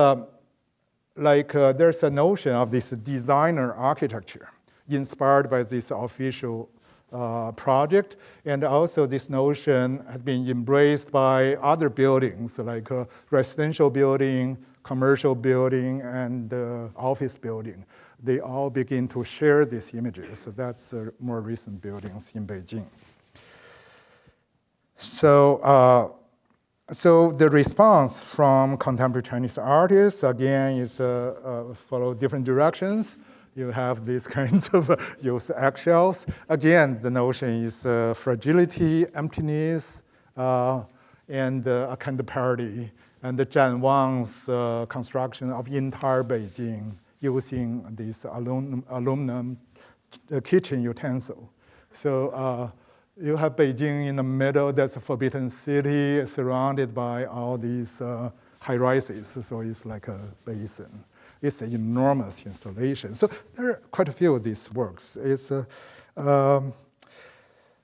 a notion of this designer architecture inspired by this official project, and also this notion has been embraced by other buildings like residential building, commercial building, and office building. They all begin to share these images. So that's more recent buildings in Beijing. So So the response from contemporary Chinese artists, again, is follow different directions. You have these kinds of use eggshells. Again, the notion is fragility, emptiness, and a kind of parody. And Zhang Wang's construction of entire Beijing using this aluminum kitchen utensil. So you have Beijing in the middle, that's a forbidden city, surrounded by all these high rises. So it's like a basin. It's an enormous installation. So there are quite a few of these works. It's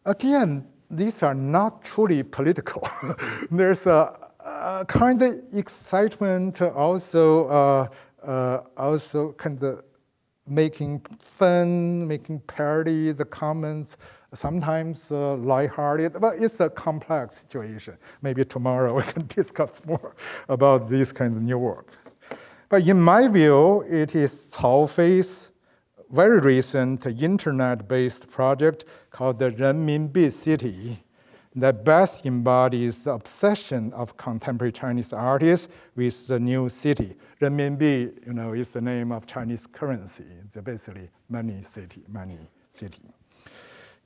again, these are not truly political. There's a kind of excitement, also kind of making fun, making parody, the comments, sometimes lighthearted, but it's a complex situation. Maybe tomorrow we can discuss more about this kind of new work. But in my view, it is Cao Fei's very recent internet-based project called the Renminbi City that best embodies the obsession of contemporary Chinese artists with the new city. Renminbi, is the name of Chinese currency. It's basically money city.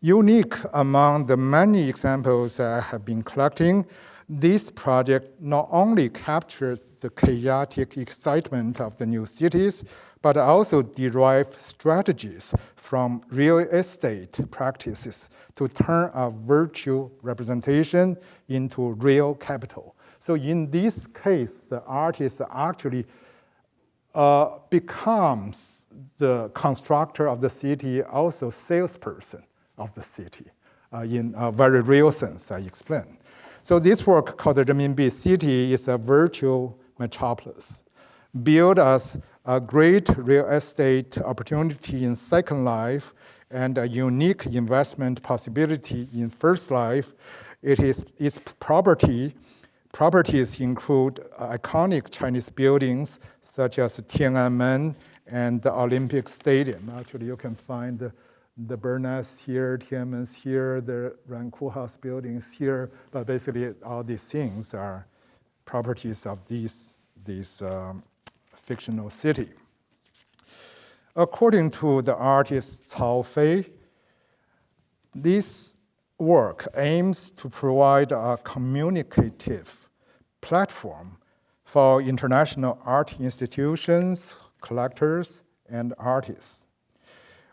Unique among the many examples I have been collecting, this project not only captures the chaotic excitement of the new cities, but also derives strategies from real estate practices to turn a virtual representation into real capital. So in this case, the artist actually becomes the constructor of the city, also salesperson of the city, in a very real sense, I explain. So this work called the Renminbi City is a virtual metropolis, built as a great real estate opportunity in Second Life and a unique investment possibility in First Life. Its properties include iconic Chinese buildings such as Tiananmen and the Olympic Stadium. Actually, you can find the Bird Nest here, Tiananmen's here, the Ranku House buildings here, but basically all these things are properties of this fictional city. According to the artist Cao Fei, this work aims to provide a communicative platform for international art institutions, collectors, and artists.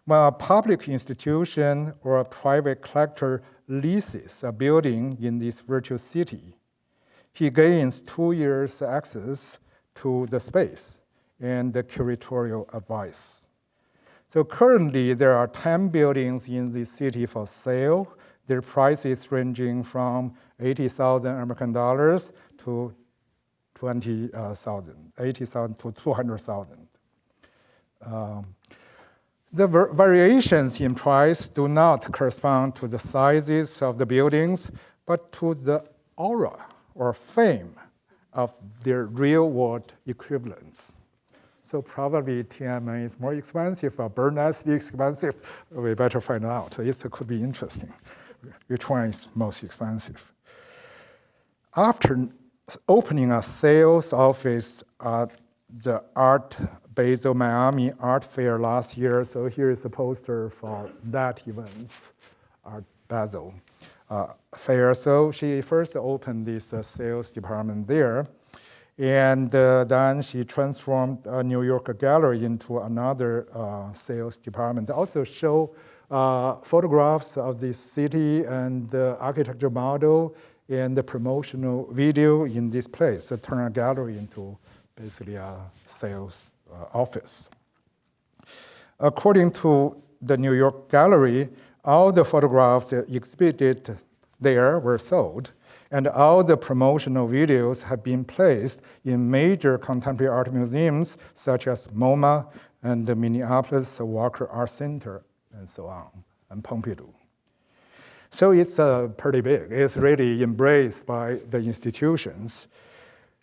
When a public institution or a private collector leases a building in this virtual city, he gains 2 years access to the space and the curatorial advice. So currently, there are 10 buildings in the city for sale. Their prices ranging from 80,000 American dollars to 20,000, 80,000 to 200,000. The variations in price do not correspond to the sizes of the buildings, but to the aura or fame of their real-world equivalents. So probably Tiananmen is more expensive, or Bird Nest is expensive. We better find out. It could be interesting. Which one is most expensive? After opening a sales office at the Art Basel Miami Art Fair last year, so here is a poster for that event, Art Basel Fair. So she first opened this sales department there, and then she transformed a New York gallery into another sales department. Also show photographs of the city and the architecture model and the promotional video in this place. So turn a gallery into basically a sales office. According to the New York Gallery, all the photographs exhibited there were sold, and all the promotional videos have been placed in major contemporary art museums such as MoMA and the Minneapolis Walker Art Center, and so on, and Pompidou. So it's pretty big. It's really embraced by the institutions.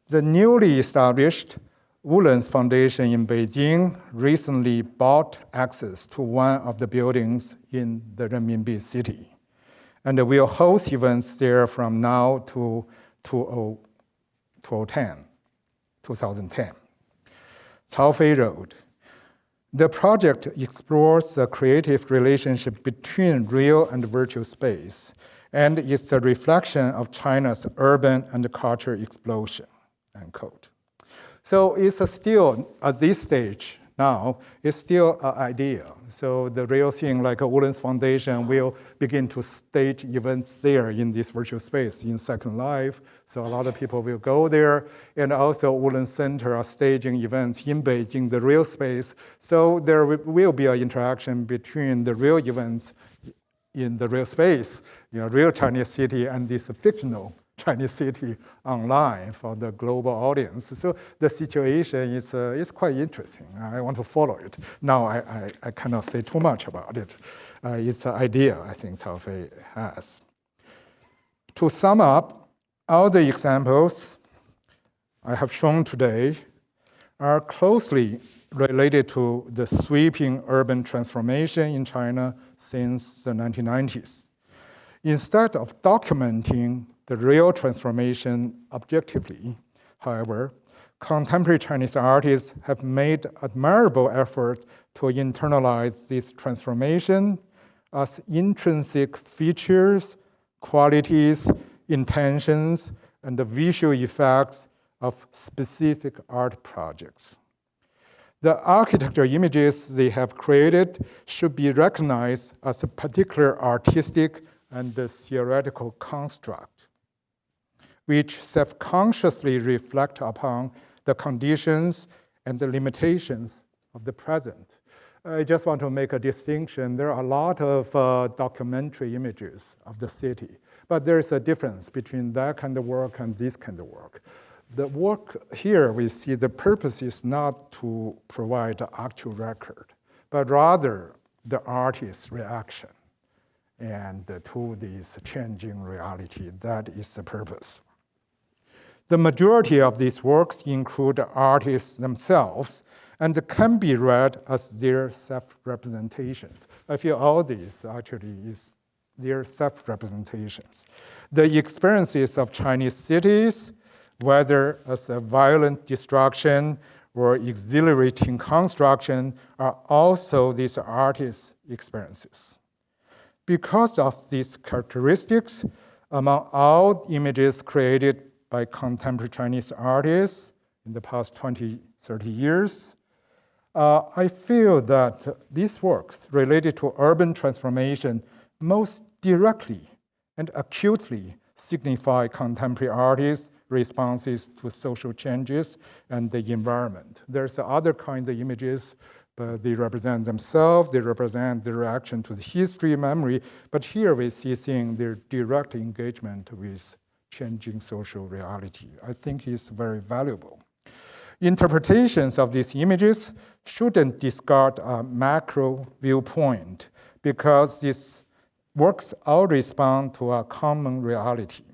The newly established Woodlands Foundation in Beijing recently bought access to one of the buildings in the Renminbi City, and will host events there from now to 2010. Caofei Road. The project explores the creative relationship between real and virtual space, and it's a reflection of China's urban and cultural explosion, end quote. So it's still, at this stage now, it's still an idea. So the real thing, like Woodlands Foundation, will begin to stage events there in this virtual space in Second Life. So a lot of people will go there. And also Woodlands Center are staging events in Beijing, the real space. So there will be an interaction between the real events in the real space, real Chinese city, and this fictional Chinese city online for the global audience. So the situation is quite interesting. I want to follow it. Now I cannot say too much about it. It's an idea I think Caofei has. To sum up, all the examples I have shown today are closely related to the sweeping urban transformation in China since the 1990s. Instead of documenting the real transformation objectively, however, contemporary Chinese artists have made admirable effort to internalize this transformation as intrinsic features, qualities, intentions, and the visual effects of specific art projects. The architecture images they have created should be recognized as a particular artistic and theoretical construct, which self-consciously reflect upon the conditions and the limitations of the present. I just want to make a distinction. There are a lot of documentary images of the city, but there's a difference between that kind of work and this kind of work. The work here, we see the purpose is not to provide the actual record, but rather the artist's reaction and to this changing reality. That is the purpose. The majority of these works include artists themselves and can be read as their self-representations. I feel all these actually is their self-representations. The experiences of Chinese cities, whether as a violent destruction or exhilarating construction, are also these artists' experiences. Because of these characteristics, among all images created by contemporary Chinese artists in the past 20, 30 years, I feel that these works related to urban transformation most directly and acutely signify contemporary artists' responses to social changes and the environment. There's other kinds of images, but they represent themselves, they represent the reaction to the history, memory, but here we see their direct engagement with changing social reality. I think it's very valuable. Interpretations of these images shouldn't discard a macro viewpoint because these works all respond to a common reality.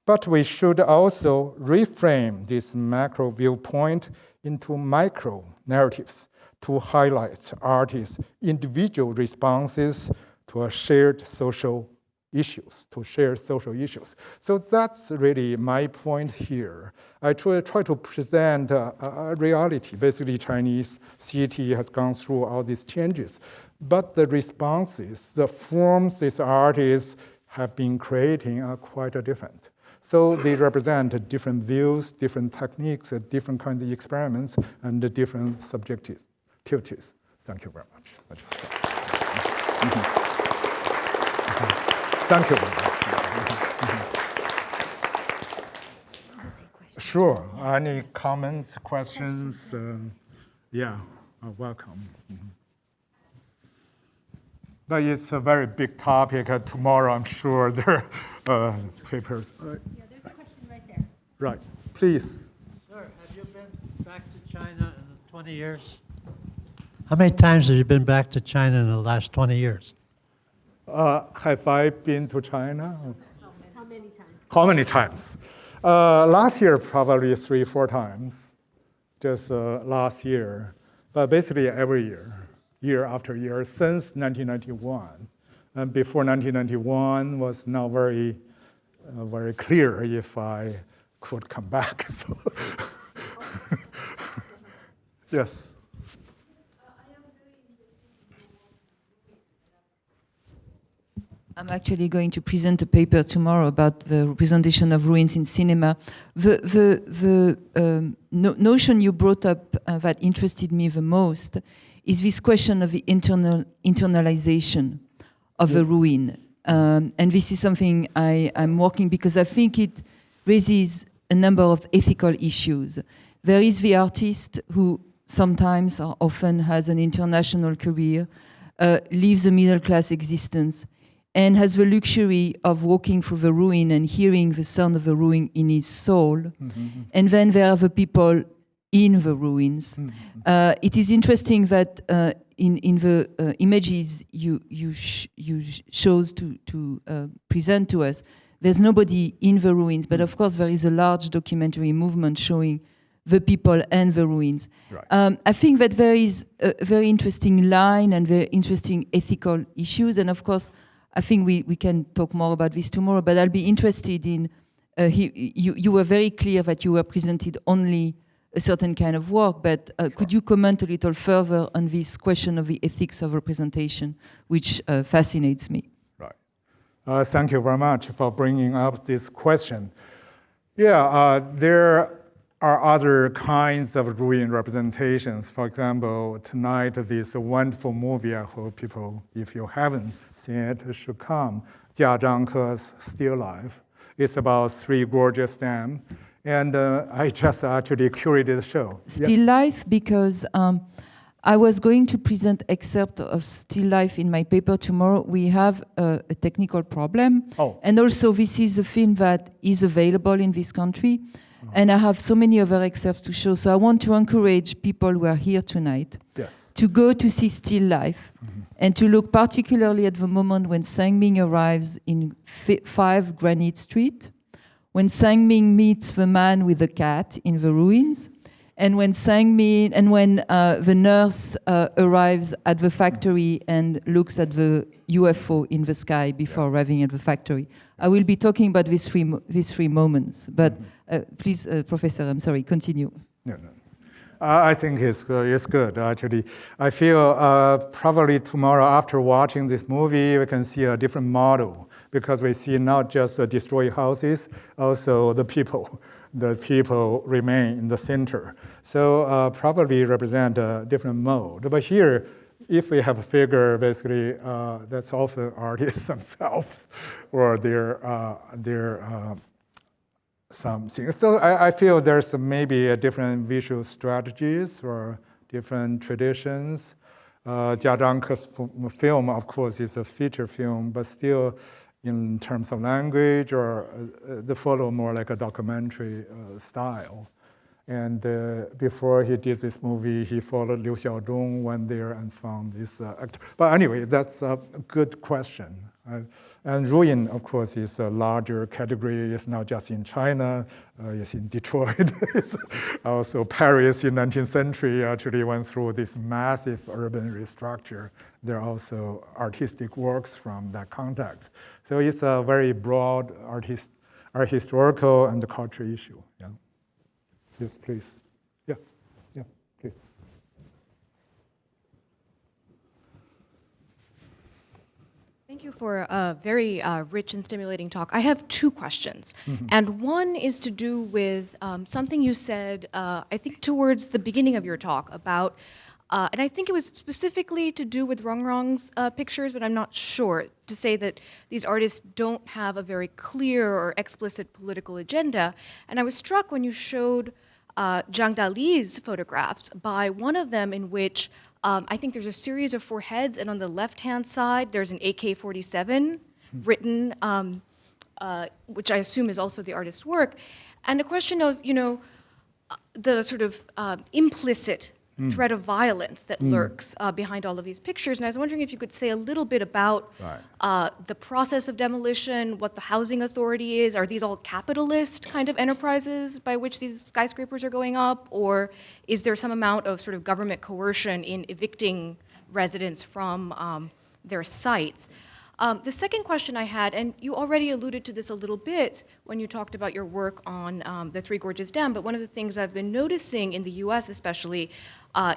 But we should also reframe this macro viewpoint into micro narratives to highlight artists' individual responses to a shared social issues, to share social issues. So that's really my point here. I try to present a reality. Basically, Chinese city has gone through all these changes, but the responses, the forms these artists have been creating are quite different. So they represent different views, different techniques, different kinds of experiments, and different subjectivities. Thank you very much. Thank you very much. Sure. Any comments, questions? Welcome. But it's a very big topic. Tomorrow, I'm sure there are papers. Yeah, there's a question right there. Right. Please. Sir, have you been back to China in the 20 years? How many times have you been back to China in the last 20 years? Have I been to China? How many times? How many times? Last year, probably 3-4 times. Just last year. But basically every year, year after year, since 1991. And before 1991 was not very clear if I could come back. So yes. I'm actually going to present a paper tomorrow about the representation of ruins in cinema. The notion you brought up that interested me the most is this question of the internalization of a ruin. And this is something I'm working because I think it raises a number of ethical issues. There is the artist who sometimes or often has an international career, lives a middle-class existence, and has the luxury of walking through the ruin and hearing the sound of the ruin in his soul. Mm-hmm. And then there are the people in the ruins. Mm-hmm. It is interesting that in the images you chose to present to us, there's nobody in the ruins, but of course there is a large documentary movement showing the people and the ruins. Right. I think that there is a very interesting line and very interesting ethical issues, and of course I think we can talk more about this tomorrow, but I'll be interested in, you were very clear that you represented only a certain kind of work, but sure. Could you comment a little further on this question of the ethics of representation, which fascinates me? Right. Thank you very much for bringing up this question. Yeah, there are other kinds of ruin representations. For example, tonight, this wonderful movie, I hope people, if you haven't seen it, should come, Jia Zhangke's Still Life. It's about 3 gorgeous dams. And I just actually curated the show. Still Life, because I was going to present excerpt of Still Life in my paper tomorrow. We have a technical problem. Oh. And also this is a film that is available in this country. And I have so many other excerpts to show. So I want to encourage people who are here tonight to go to see Still Life and to look particularly at the moment when Sangming arrives in 5 Granite Street, when Sangming meets the man with the cat in the ruins, and when the nurse arrives at the factory and looks at the UFO in the sky before arriving at the factory. I will be talking about these three moments, but please, Professor, I'm sorry, continue. No. I think it's good, actually. I feel probably tomorrow after watching this movie, we can see a different model, because we see not just the destroyed houses, also the people. The people remain in the center. So probably represent a different mode. But here, if we have a figure, basically, that's often artists themselves or their something. So I feel there's maybe a different visual strategies or different traditions. Jia Zhangke's film, of course, is a feature film, but still, in terms of language, or they follow more like a documentary style. And before he did this movie, he followed Liu Xiaodong, went there and found this actor. But anyway, that's a good question. And ruin, of course, is a larger category. It's not just in China, it's in Detroit. It's also Paris in 19th century actually went through this massive urban restructure. There are also artistic works from that context. So it's a very broad art historical and cultural issue. Yeah. Yes, please. Yeah, please. Thank you for a very rich and stimulating talk. I have 2 questions. Mm-hmm. And one is to do with something you said, I think towards the beginning of your talk about, and I think it was specifically to do with Rong's pictures, but I'm not sure, to say that these artists don't have a very clear or explicit political agenda. And I was struck when you showed Zhang Daly's photographs by one of them in which I think there's a series of 4 heads, and on the left-hand side, there's an AK-47 written, which I assume is also the artist's work. And a question of, the sort of implicit threat of violence that lurks behind all of these pictures. And I was wondering if you could say a little bit about the process of demolition, what the housing authority is. Are these all capitalist kind of enterprises by which these skyscrapers are going up? Or is there some amount of sort of government coercion in evicting residents from their sites? The second question I had, and you already alluded to this a little bit when you talked about your work on the Three Gorges Dam, but one of the things I've been noticing in the US especially,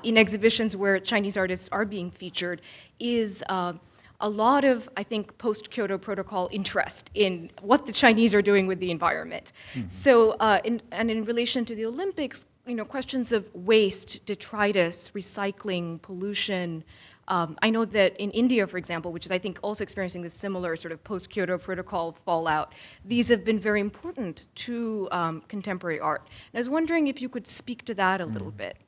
in exhibitions where Chinese artists are being featured, is a lot of, I think, post-Kyoto Protocol interest in what the Chinese are doing with the environment. So, in relation to the Olympics, questions of waste, detritus, recycling, pollution. I know that in India, for example, which is, I think, also experiencing this similar sort of post-Kyoto Protocol fallout, these have been very important to contemporary art. And I was wondering if you could speak to that a little bit.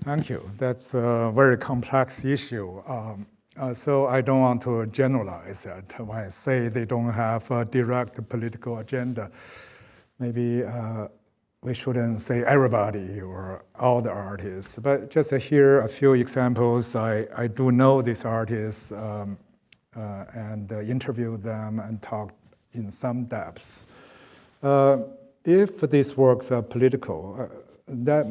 Thank you. That's a very complex issue. So I don't want to generalize it when I say they don't have a direct political agenda. Maybe we shouldn't say everybody or all the artists, but just here a few examples. I do know these artists and interviewed them and talked in some depth. If these works are political, that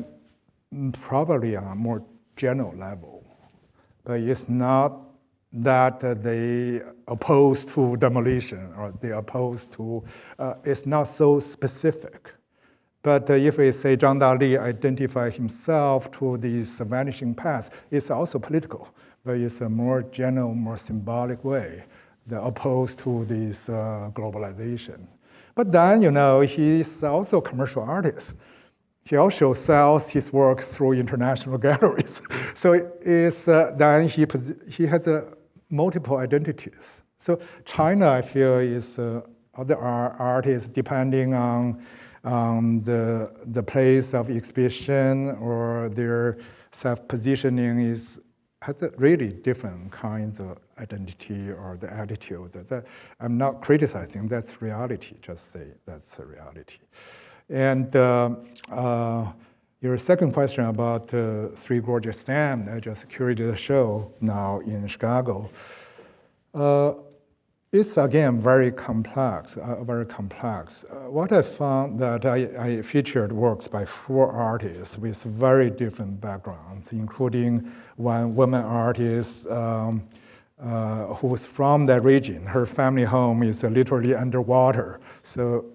probably on a more general level, but it's not that they oppose to demolition or they oppose to, it's not so specific. But if we say Zhang Daly identified himself to this vanishing past, it's also political, but it's a more general, more symbolic way, that opposed to this globalization. But then, he's also a commercial artist. He also sells his work through international galleries. So it's, then he has multiple identities. So China, I feel, is other artists depending on the place of exhibition or their self-positioning has a really different kinds of identity or the attitude. I'm not criticizing, that's reality, just say that's a reality. And your second question about Three Gorges Dam, I just curated a show now in Chicago. It's again very complex, What I found that I featured works by 4 artists with very different backgrounds, including one woman artist who's from that region. Her family home is literally underwater, so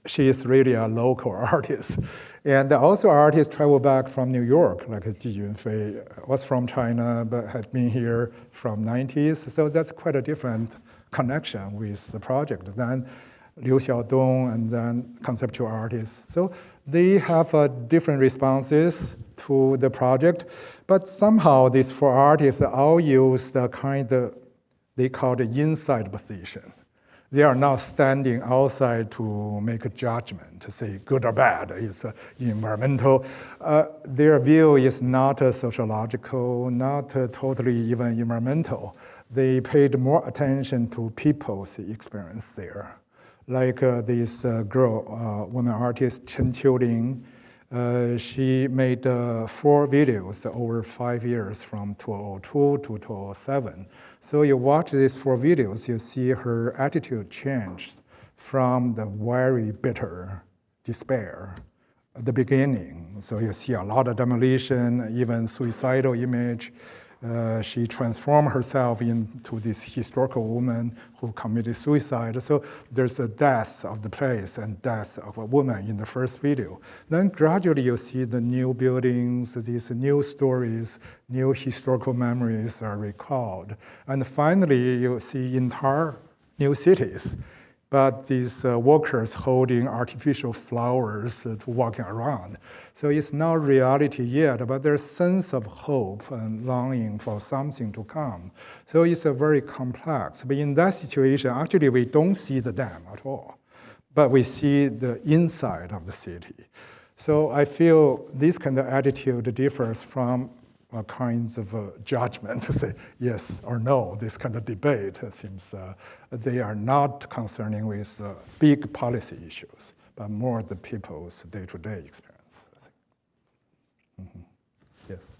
she is really a local artist. And also artists travel back from New York, like Ji Yunfei was from China, but had been here from 90s. So that's quite a different connection with the project than Liu Xiaodong and then conceptual artists. So they have different responses to the project, but somehow these 4 artists all use the kind of, they call the inside position. They are not standing outside to make a judgment, to say good or bad. It's environmental. Their view is not sociological, not totally even environmental. They paid more attention to people's experience there. Like this girl, woman artist Chen Qiuling, she made 4 videos over 5 years from 2002 to 2007. So you watch these 4 videos, you see her attitude change from the very bitter despair at the beginning. So you see a lot of demolition, even suicidal image. She transformed herself into this historical woman who committed suicide. So there's a death of the place and death of a woman in the first video. Then gradually you see the new buildings, these new stories, new historical memories are recalled. And finally you see entire new cities. But these workers holding artificial flowers to walking around. So it's not reality yet, but there's a sense of hope and longing for something to come. So it's a very complex. But in that situation, actually we don't see the dam at all, but we see the inside of the city. So I feel this kind of attitude differs from kinds of judgment to say yes or no. This kind of debate seems they are not concerning with big policy issues, but more the people's day-to-day experience, I think. Mm-hmm. Yes.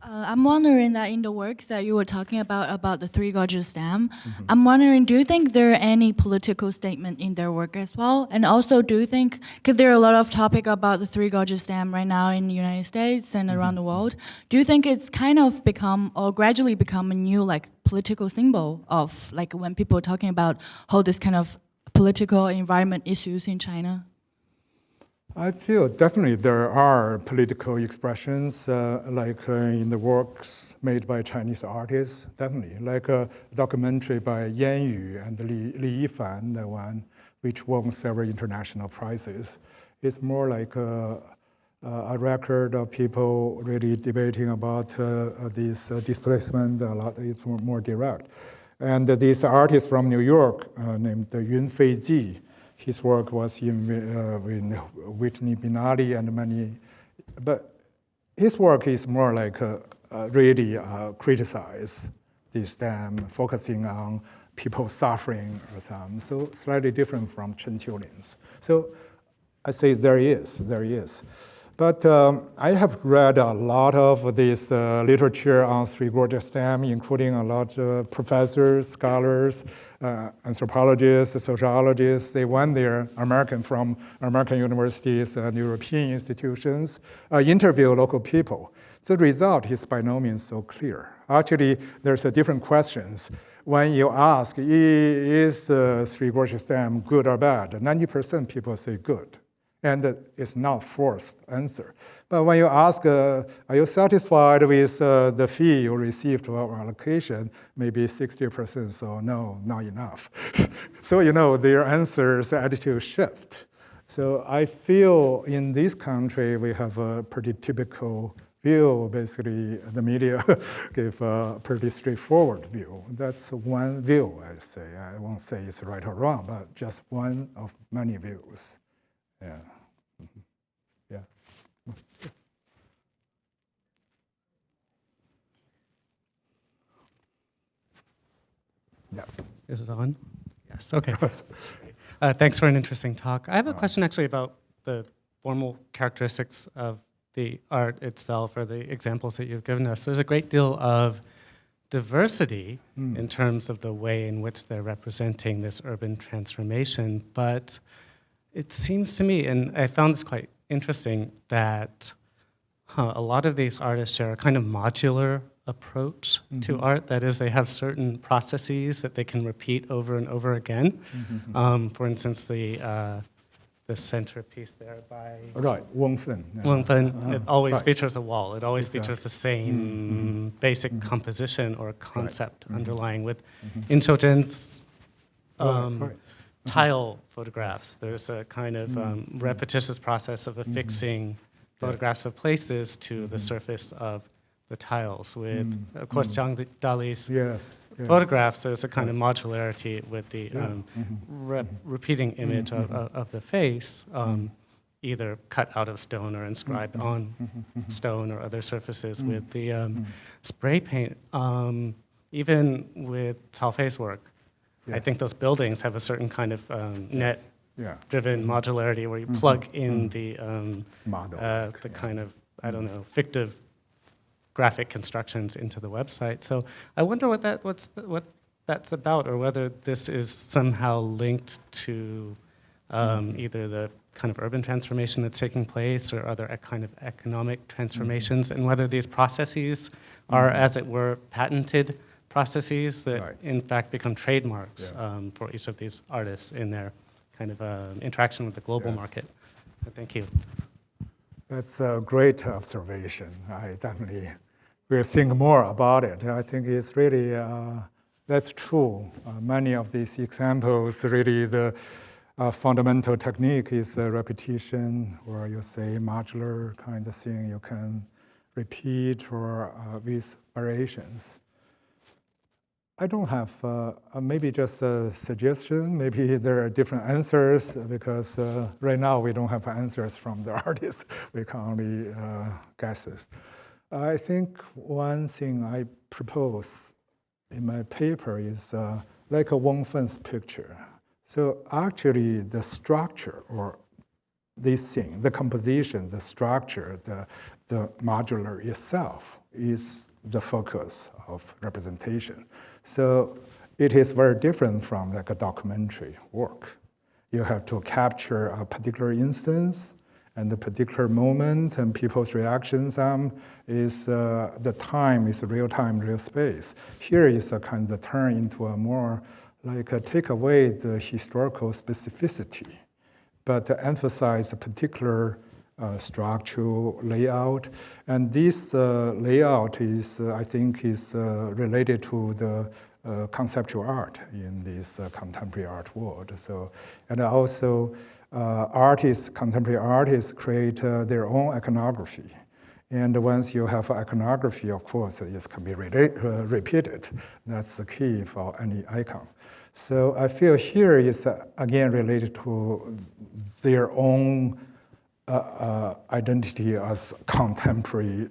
I'm wondering that in the works that you were talking about the Three Gorges Dam, I'm wondering, do you think there are any political statement in their work as well? And also, do you think, because there are a lot of topic about the Three Gorges Dam right now in the United States and around the world, do you think it's kind of become, or gradually become a new like political symbol of like when people are talking about how this kind of political environment issues in China? I feel definitely there are political expressions in the works made by Chinese artists, definitely. Like a documentary by Yan Yu and Li Yifan, the one which won several international prizes. It's more like a record of people really debating about this displacement. A lot, it's more direct. And this artist from New York named Yun Fei Ji, his work was in Whitney Binali and many, but his work is more like really criticize this dam, focusing on people suffering or something. So slightly different from Chen Qiulin's. So I say there is. But I have read a lot of this literature on Three Gorges Dam, including a lot of professors, scholars, anthropologists, sociologists. They went there, from American universities and European institutions, interview local people. The result is by no means so clear. Actually, there's different questions. When you ask, is Three Gorges Dam good or bad? 90% people say good. And it's not forced answer. But when you ask, are you satisfied with the fee you received for allocation? Maybe 60%, so no, not enough. So, their answers, attitude shift. So I feel in this country, we have a pretty typical view. Basically, the media give a pretty straightforward view. That's one view, I say. I won't say it's right or wrong, but just one of many views. Yeah. Yeah. Yeah. Is it on? Yes. Okay. Thanks for an interesting talk. I have a question actually about the formal characteristics of the art itself or the examples that you've given us. There's a great deal of diversity in terms of the way in which they're representing this urban transformation, but it seems to me, and I found this quite interesting, that a lot of these artists share a kind of modular approach to art. That is, they have certain processes that they can repeat over and over again. For instance, the centerpiece there by Wang Fen. Wang Fen, it always features a wall. It always features the same basic composition or concept underlying with In Shou Zhen's tile photographs. There's a kind of repetitious process of affixing photographs of places to the surface of the tiles. With, of course, Zhang Daly's photographs, there's a kind of modularity with the repeating image of the face, either cut out of stone or inscribed on stone or other surfaces. With the spray paint, even with Cao Fei's work, I think those buildings have a certain kind of net-driven modularity where you plug in the kind of, I don't know, fictive graphic constructions into the website. So I wonder what that's about, or whether this is somehow linked to either the kind of urban transformation that's taking place or other kind of economic transformations, and whether these processes are, as it were, patented processes that in fact become trademarks for each of these artists in their kind of interaction with the global market. Thank you. That's a great observation. I definitely will think more about it. I think it's really, that's true. Many of these examples, really the fundamental technique is repetition, or you say modular kind of thing. You can repeat or with variations. I don't have, maybe just a suggestion. Maybe there are different answers, because right now we don't have answers from the artists. We can only guess it. I think one thing I propose in my paper is like a Wang Fen's picture. So actually the structure, or this thing, the composition, the structure, the modular itself is the focus of representation. So it is very different from like a documentary work. You have to capture a particular instance and the particular moment and people's reactions is the time is real time, real space. Here is a kind of turn into a more like take away the historical specificity, but to emphasize a particular structural layout. And this layout is, I think, is related to the conceptual art in this contemporary art world. So, and also artists, contemporary artists create their own iconography. And once you have iconography, of course, it can be repeated. That's the key for any icon. So I feel here is again related to their own identity as contemporary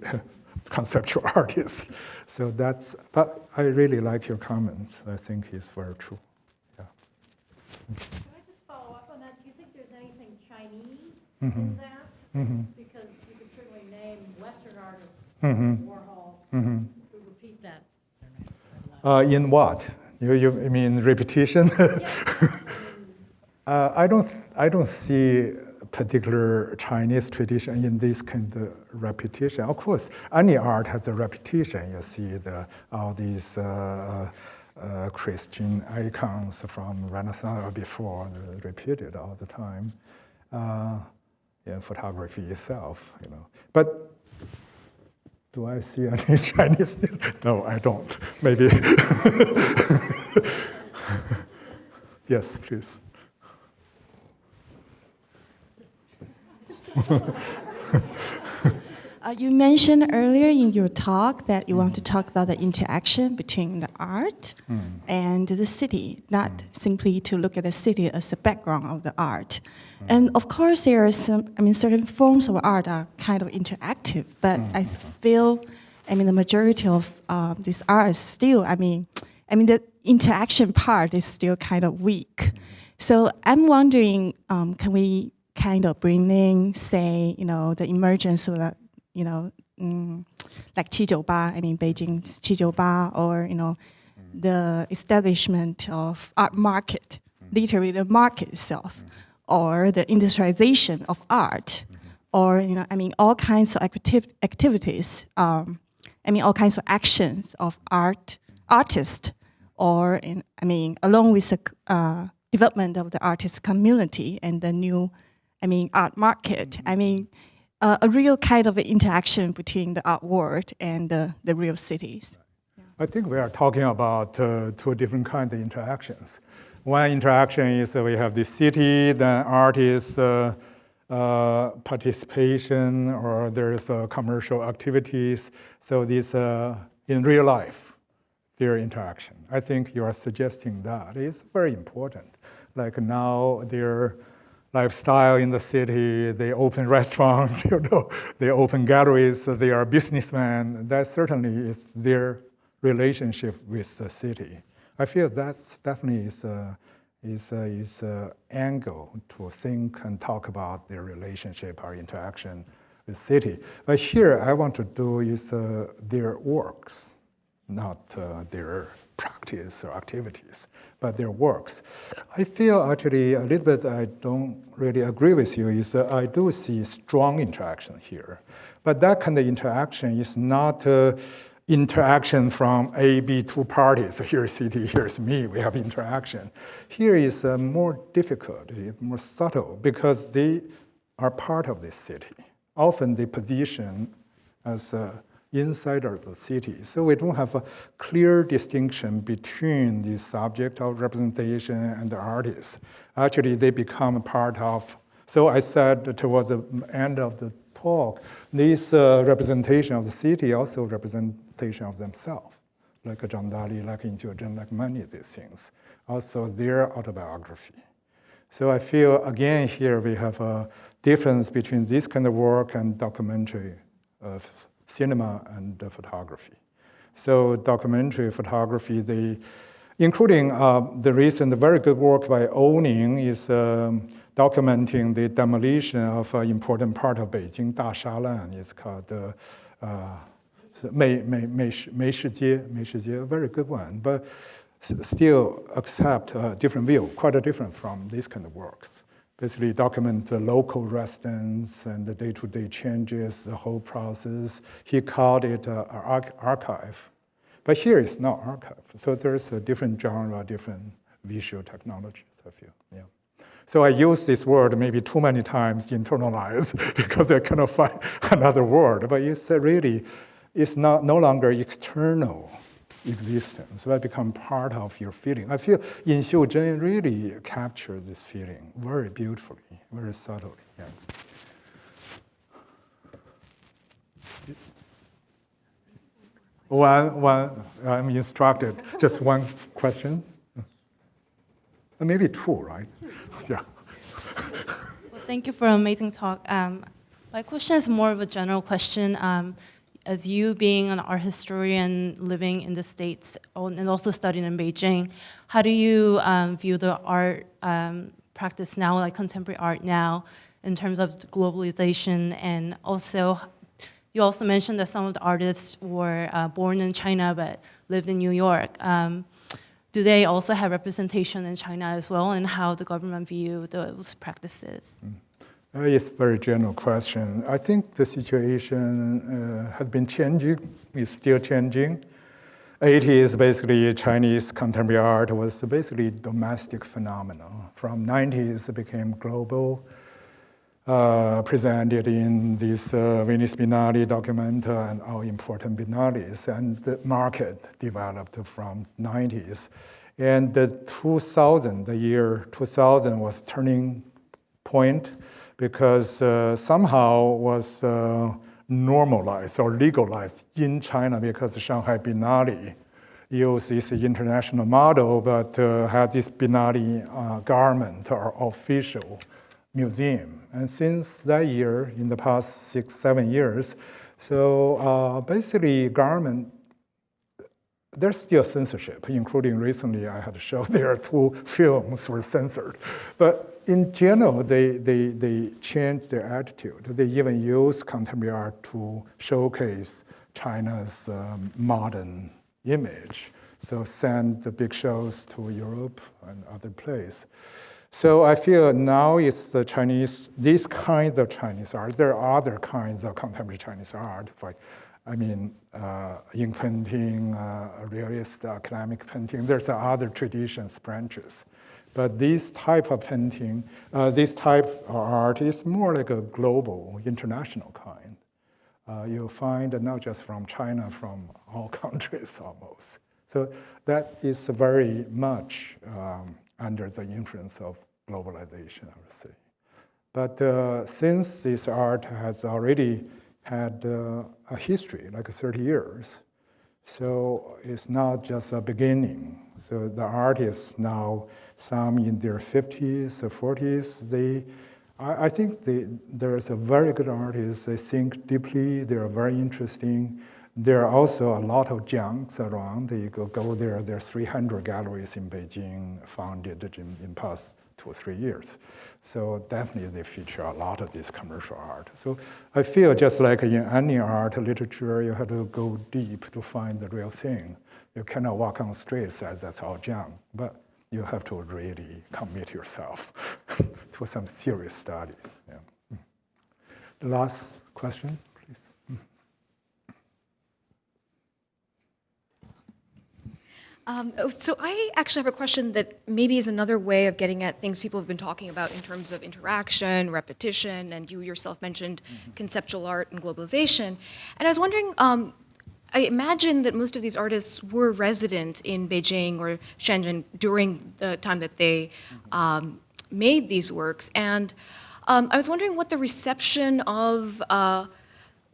conceptual artists. So that's, but I really like your comments. I think it's very true. Yeah. Can I just follow up on that? Do you think there's anything Chinese in that? Because you could certainly name Western artists, Warhol, who repeat that. In what? You mean repetition? I don't see particular Chinese tradition in this kind of repetition. Of course, any art has a repetition. You see all these Christian icons from Renaissance or before, repeated all the time. Photography itself, you know. But do I see any Chinese? No, I don't. Maybe. Yes, please. You mentioned earlier in your talk that you want to talk about the interaction between the art and the city, not simply to look at the city as the background of the art. And of course, there are some, certain forms of art are kind of interactive, but I feel, the majority of this art is still, the interaction part is still kind of weak. So I'm wondering, can we kind of bring in, say, the emergence of the, like 798, Beijing's 798, or, the establishment of art market, literally the market itself, or the industrialization of art, or, all kinds of activities, all kinds of actions of artists, or, along with the development of the artist community and the new, art market. A real kind of interaction between the art world and the real cities. I think we are talking about two different kinds of interactions. One interaction is we have the city, then artists participation, or there's commercial activities. So this in real life, their interaction. I think you are suggesting that is very important. Like now, their lifestyle in the city, they open restaurants, they open galleries, so they are businessmen. That certainly is their relationship with the city. I feel that's definitely is angle to think and talk about their relationship or interaction with city. But here I want to do is their works, not their practice or activities, but their works. I feel actually a little bit I don't really agree with you is I do see strong interaction here. But that kind of interaction is not interaction from A, B, two parties. Here's city, here's me, we have interaction. Here is more difficult, more subtle, because they are part of this city. Often they position as insider of the city. So we don't have a clear distinction between the subject of representation and the artist. Actually, they become a part of, so I said towards the end of the talk, this representation of the city also representation of themselves, like Zhang Daly, like Zheng, like many of these things. Also their autobiography. So I feel, again, here we have a difference between this kind of work and documentary cinema and photography. So documentary photography, including the recent very good work by Owning is documenting the demolition of an important part of Beijing, Dashalan. It's called 美食街, a very good one, but still accept a different view, quite different from these kind of works. Basically document the local residents and the day-to-day changes, the whole process. He called it an archive. But here it's not archive. So there's a different genre, different visual technologies, I feel, yeah. So I use this word maybe too many times, internalize, because I cannot find another word. But it's really, it's no longer external existence, but become part of your feeling. I feel Yin Xiu Zhen really captures this feeling very beautifully, very subtly. Yeah. One, I'm instructed, just one question. Maybe two, right? Yeah. Well, thank you for an amazing talk. My question is more of a general question. As you being an art historian living in the States and also studying in Beijing, how do you view the art practice now, like contemporary art now, in terms of globalization? And also, you also mentioned that some of the artists were born in China but lived in New York. Do they also have representation in China as well, and how the government view those practices? It's a very general question. I think the situation has been changing, it's still changing. 80s, basically, Chinese contemporary art was basically domestic phenomenon. From 90s, it became global, presented in this Venice Biennale document and all important biennales, and the market developed from 90s. And the year 2000 was turning point, because somehow was normalized or legalized in China, because the Shanghai Biennale used this international model, but had this Biennale garment or official museum. And since that year, in the past 6-7 years, so basically garment, there's still censorship, including recently I had to show there are 2 films were censored. But in general, they changed their attitude. They even use contemporary art to showcase China's modern image. So send the big shows to Europe and other places. So I feel now it's the Chinese, these kinds of Chinese art. There are other kinds of contemporary Chinese art, like, ink painting, realist academic painting. There's other traditions, branches. But this type of painting, this type of art is more like a global, international kind. You'll find not just from China, from all countries almost. So that is very much under the influence of globalization, I would say. But since this art has already had a history, like 30 years, so it's not just a beginning. So the artists now, some in their 50s or 40s, I think there's a very good artist. They think deeply, they're very interesting. There are also a lot of junks around. You go there, there's 300 galleries in Beijing founded in past 2 or 3 years. So definitely they feature a lot of this commercial art. So I feel just like in any art, literature, you have to go deep to find the real thing. You cannot walk on the streets as that's all junk, but you have to really commit yourself to some serious studies. Yeah. The last question, please. So I actually have a question that maybe is another way of getting at things people have been talking about in terms of interaction, repetition, and you yourself mentioned conceptual art and globalization. And I was wondering, I imagine that most of these artists were resident in Beijing or Shenzhen during the time that they made these works. And I was wondering what the reception of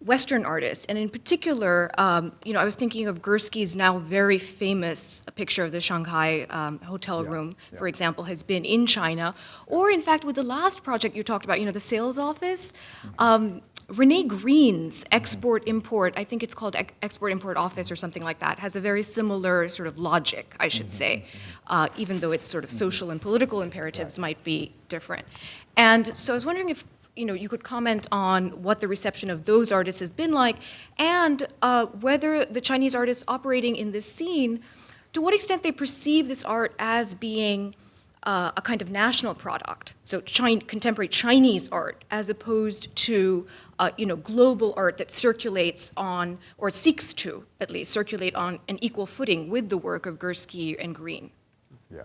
Western artists, and in particular, I was thinking of Gursky's now very famous picture of the Shanghai hotel room, for example, has been in China, or in fact, with the last project you talked about, the sales office, Rene Green's export-import, I think it's called export-import office or something like that, has a very similar sort of logic, I should say, even though its sort of social and political imperatives might be different. And so I was wondering if you could comment on what the reception of those artists has been like, and whether the Chinese artists operating in this scene, to what extent they perceive this art as being a kind of national product, so contemporary Chinese art, as opposed to global art that circulates on, or seeks to at least circulate on, an equal footing with the work of Gursky and Green. Yeah,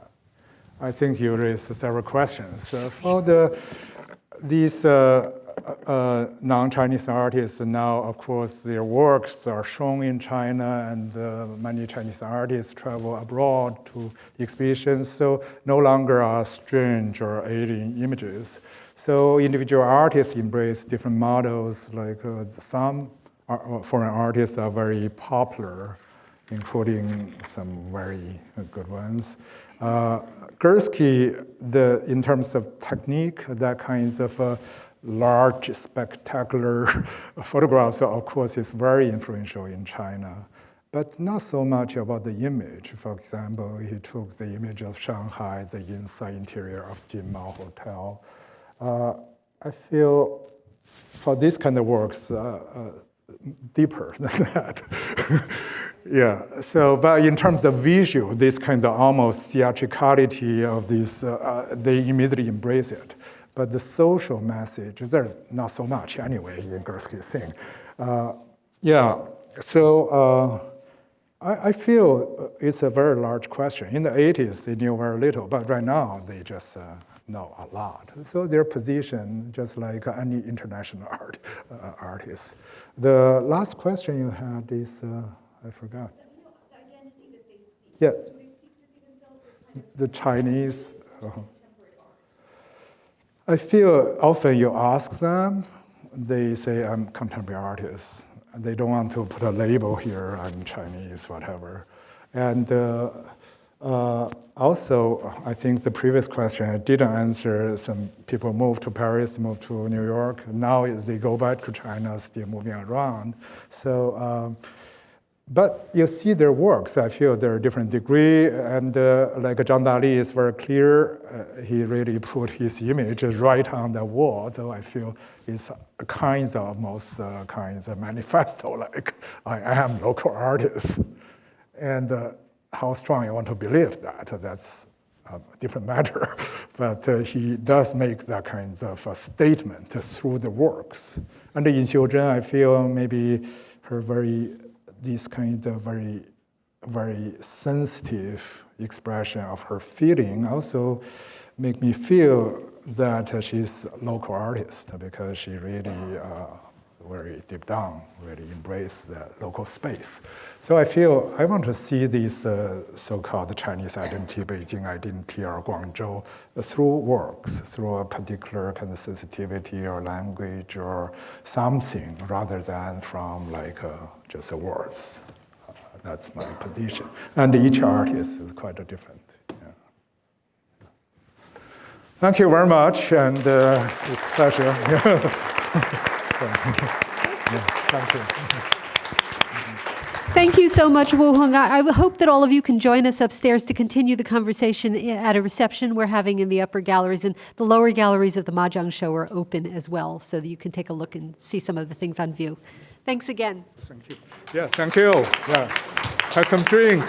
I think you raised several questions. For these non-Chinese artists now, of course, their works are shown in China, and many Chinese artists travel abroad to exhibitions, so no longer are strange or alien images. So individual artists embrace different models, like some foreign artists are very popular, including some very good ones. Gursky, in terms of technique, that kinds of large, spectacular photographs, of course, is very influential in China, but not so much about the image. For example, he took the image of Shanghai, the inside interior of Jinmao Hotel. I feel for this kind of works, deeper than that. Yeah, so, but in terms of visual, this kind of almost theatricality of this, they immediately embrace it. But the social message, there's not so much anyway in Gursky's thing. Yeah, so I feel it's a very large question. In the 80s, they knew very little, but right now they just know a lot. So their position, just like any international artist. The last question you had is, I forgot. The identity that they seek. Yeah. Do they seek to see themselves as kind of the Chinese. I feel often you ask them, they say, I'm contemporary artist. They don't want to put a label here, I'm Chinese, whatever. And also, I think the previous question I didn't answer. Some people move to Paris, move to New York. Now they go back to China, still moving around. So, but you see their works, I feel they're a different degree, and like Zhang Daly is very clear, he really put his image right on the wall, so I feel it's almost kinds of manifesto, like I am local artist. And how strong you want to believe that, that's a different matter. But he does make that kind of a statement through the works. And in Xiuzhen, I feel maybe her this kind of very, very sensitive expression of her feeling also make me feel that she's a local artist, because she really very deep down really embrace the local space. So I feel I want to see this so-called Chinese identity, Beijing identity, or Guangzhou through works, through a particular kind of sensitivity or language or something, rather than from like just words. That's my position. And each artist is quite different. Yeah. Thank you very much, and it's a pleasure. Thank you. Thank you so much, Hou Hanru. I hope that all of you can join us upstairs to continue the conversation at a reception we're having in the upper galleries, and the lower galleries of the Mahjong show are open as well, so that you can take a look and see some of the things on view. Thanks again. Thank you. Yeah, thank you. Yeah, have some drink.